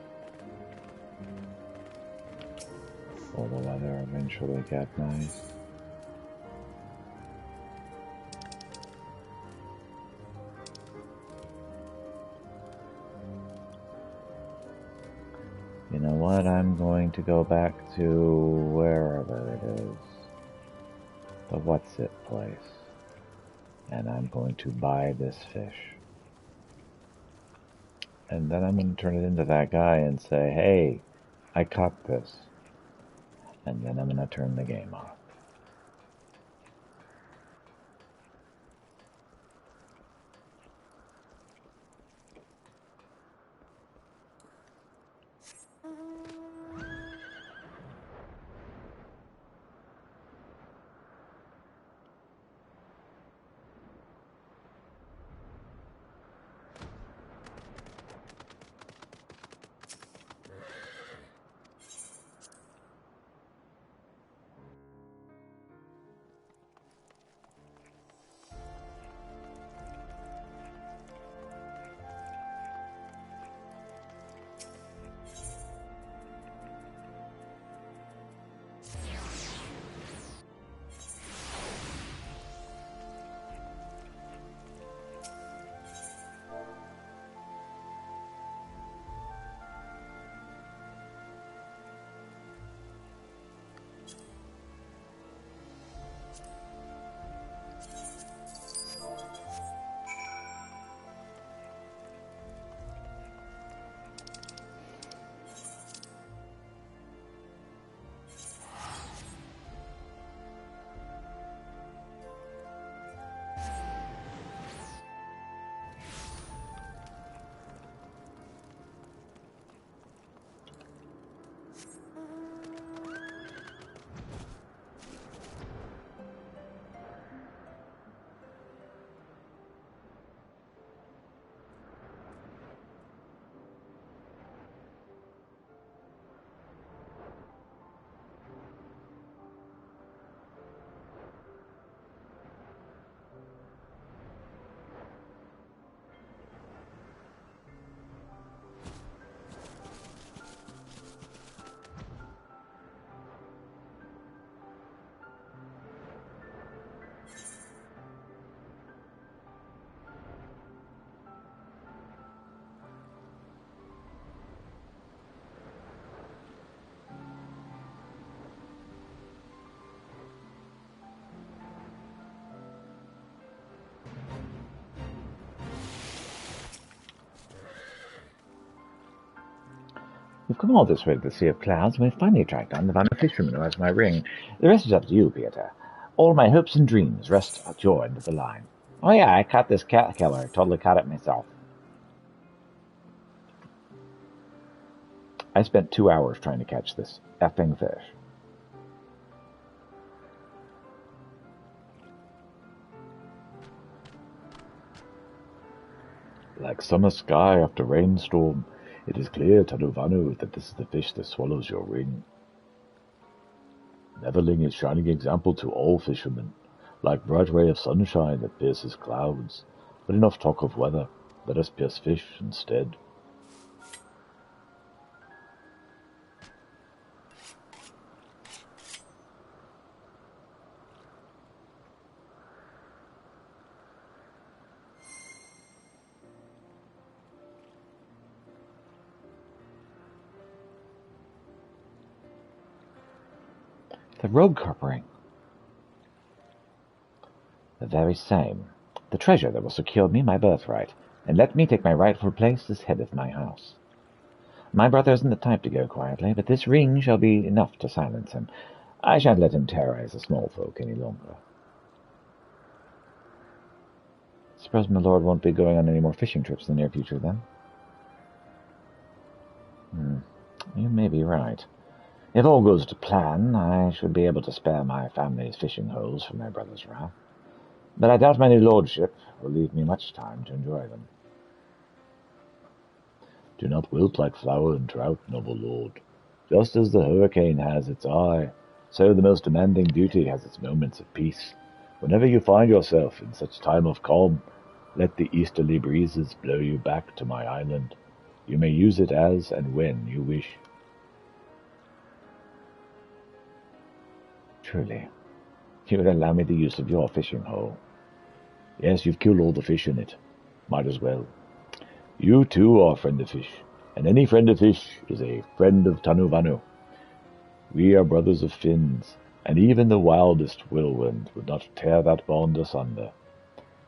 Will the weather eventually get nice? You know what? I'm going to go back to wherever it is. The What's It place. And I'm going to buy this fish. And then I'm going to turn it into that guy and say, hey, I caught this. And then I'm going to turn the game off. We've come all this way to the Sea of Clouds, and we've finally tracked down the Vanna fisherman who has my ring. The rest is up to you, Peter. All my hopes and dreams rest at your end of the line. Oh yeah, I caught this cat killer. Totally caught it myself. I spent 2 hours trying to catch this effing fish. Like summer sky after rainstorm, it is clear, Tadovanu, that this is the fish that swallows your ring. Neverling is shining example to all fishermen, like bright ray of sunshine that pierces clouds. But enough talk of weather, let us pierce fish instead. The rogue carp ring. The very same. The treasure that will secure me my birthright, and let me take my rightful place as head of my house. My brother isn't the type to go quietly, but this ring shall be enough to silence him. I shan't let him terrorize the small folk any longer. Suppose my lord won't be going on any more fishing trips in the near future, then? You may be right. If all goes to plan, I should be able to spare my family's fishing holes from my brother's wrath. But I doubt my new lordship will leave me much time to enjoy them. Do not wilt like flower and trout, noble lord. Just as the hurricane has its eye, so the most demanding beauty has its moments of peace. Whenever you find yourself in such time of calm, Let the easterly breezes blow you back to my island. You may use it as and when you wish. Truly, you would allow me the use of your fishing hole. Yes, you've killed all the fish in it. Might as well. You too are friend of fish, and any friend of fish is a friend of Tanuvanu. We are brothers of fins, and even the wildest whirlwind would not tear that bond asunder.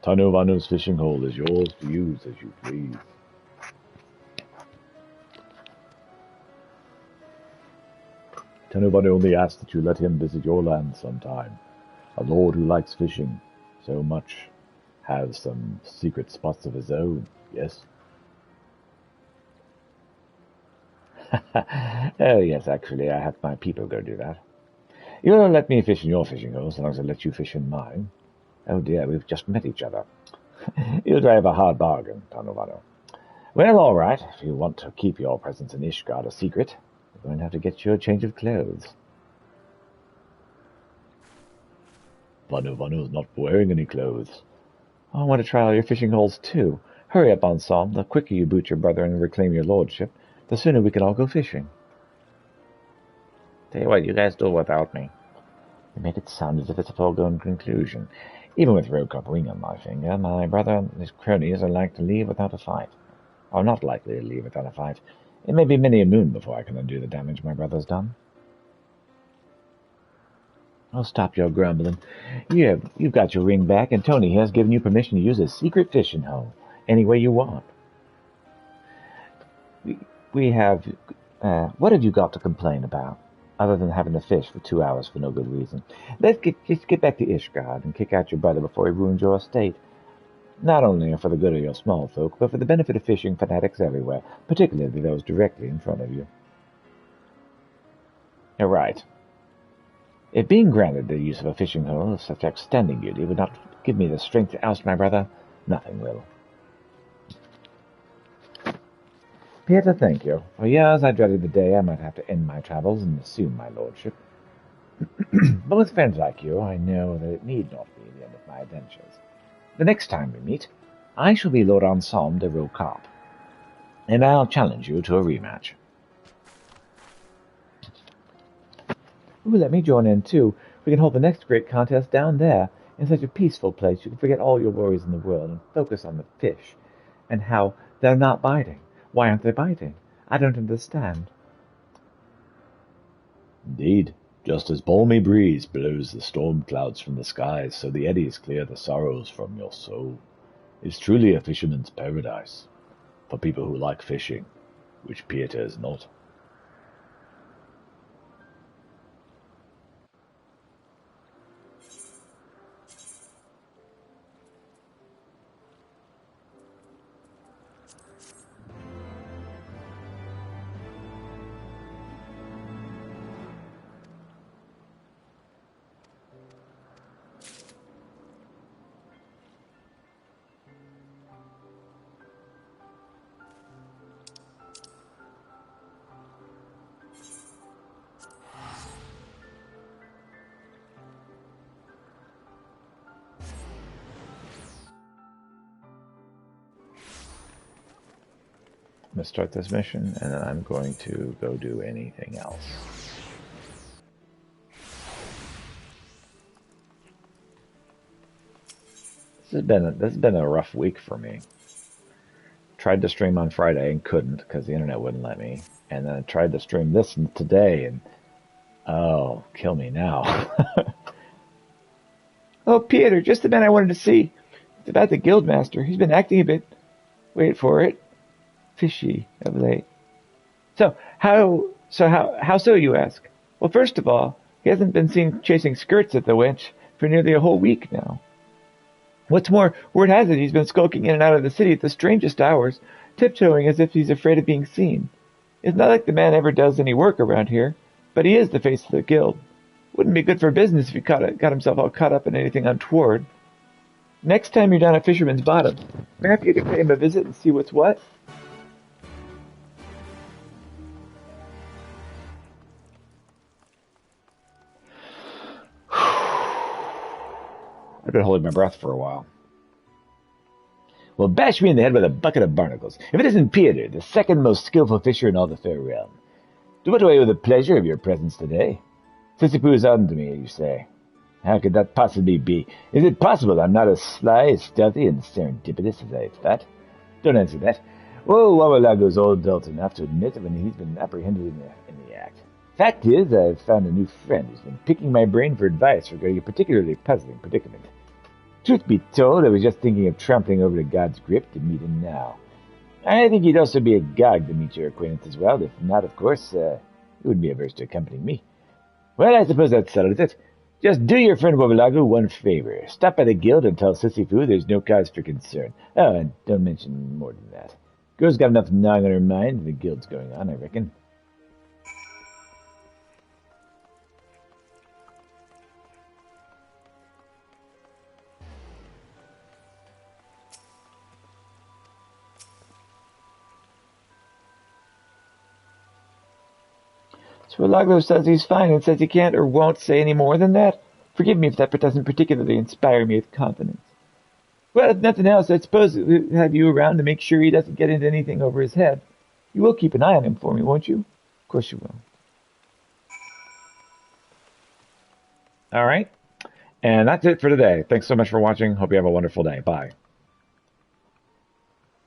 Tanuvanu's fishing hole is yours to use as you please. Tanuvanu only asks that you let him visit your land sometime. A lord who likes fishing so much has some secret spots of his own, yes? Oh, yes, actually, I have my people go do that. You'll let me fish in your fishing hole so long as I let you fish in mine. Oh dear, we've just met each other. You drive a hard bargain, Tanuvanu. Well, all right, if you want to keep your presence in Ishgard a secret, you're going to have to get you a change of clothes. Vanuvanu's not wearing any clothes. I want to try all your fishing holes, too. Hurry up, Anselm. The quicker you boot your brother and reclaim your lordship, the sooner we can all go fishing. Tell you what, you guys do it without me. You make it sound as if it's a foregone conclusion. Even with Rokup ring on my finger, my brother and his cronies are like to leave without a fight. Or not likely to leave without a fight. It may be many a moon before I can undo the damage my brother's done. Oh, stop your grumbling. You've got your ring back, and Tony has given you permission to use his secret fishing hole any way you want. We have... what have you got to complain about, other than having to fish for 2 hours for no good reason? Let's get back to Ishgard and kick out your brother before he ruins your estate. Not only for the good of your small folk, but for the benefit of fishing fanatics everywhere, particularly those directly in front of you. You're right. If being granted the use of a fishing hole of such outstanding beauty would not give me the strength to oust my brother, nothing will. Peter, thank you. For years I dreaded the day I might have to end my travels and assume my lordship. But with friends like you, I know that it need not be the end of my adventures. The next time we meet, I shall be Lord Anselm de Rokup, and I'll challenge you to a rematch. Ooh, let me join in, too. We can hold the next great contest down there, in such a peaceful place you can forget all your worries in the world and focus on the fish, and how they're not biting. Why aren't they biting? I don't understand. Indeed, just as balmy breeze blows the storm clouds from the skies, so the eddies clear the sorrows from your soul. It's truly a fisherman's paradise, for people who like fishing, which Pieter is not. I'm going to start this mission, and then I'm going to go do anything else. This has been a rough week for me. Tried to stream on Friday and couldn't because the internet wouldn't let me. And then I tried to stream this today, and oh, kill me now. Oh, Peter, just the man I wanted to see. It's about the Guildmaster. He's been acting a bit, wait for it, fishy of late. So how you ask? Well, first of all, he hasn't been seen chasing skirts at the wench for nearly a whole week now. What's more, word has it he's been skulking in and out of the city at the strangest hours, tiptoeing as if he's afraid of being seen. It's not like the man ever does any work around here, but he is the face of the guild. Wouldn't be good for business if he got himself all caught up in anything untoward. Next time you're down at Fisherman's Bottom, perhaps you could pay him a visit and see what's what. I've been holding my breath for a while. Well, bash me in the head with a bucket of barnacles, if it isn't Peter, the second most skillful fisher in all the fair realm. Do it away with the pleasure of your presence today. Sissy is on to me, you say. How could that possibly be? Is it possible I'm not as sly, as stealthy, and serendipitous as I thought? Don't answer that. Oh, Wawalago's old adult enough to admit when he's been apprehended in the act. Fact is, I've found a new friend who's been picking my brain for advice regarding a particularly puzzling predicament. Truth be told, I was just thinking of trampling over to God's grip to meet him now. I think he'd also be agog to meet your acquaintance as well. If not, of course, he wouldn't be averse to accompanying me. Well, I suppose that settles it. Just do your friend Wawalago one favor. Stop by the guild and tell Sissy Fu there's no cause for concern. Oh, and don't mention more than that. Girl's got enough gnawing on her mind, and the guild's going on, I reckon. So Wawalago says he's fine and says he can't or won't say any more than that? Forgive me if that doesn't particularly inspire me with confidence. Well, if nothing else, I suppose we'll have you around to make sure he doesn't get into anything over his head. You will keep an eye on him for me, won't you? Of course you will. All right. And that's it for today. Thanks so much for watching. Hope you have a wonderful day. Bye.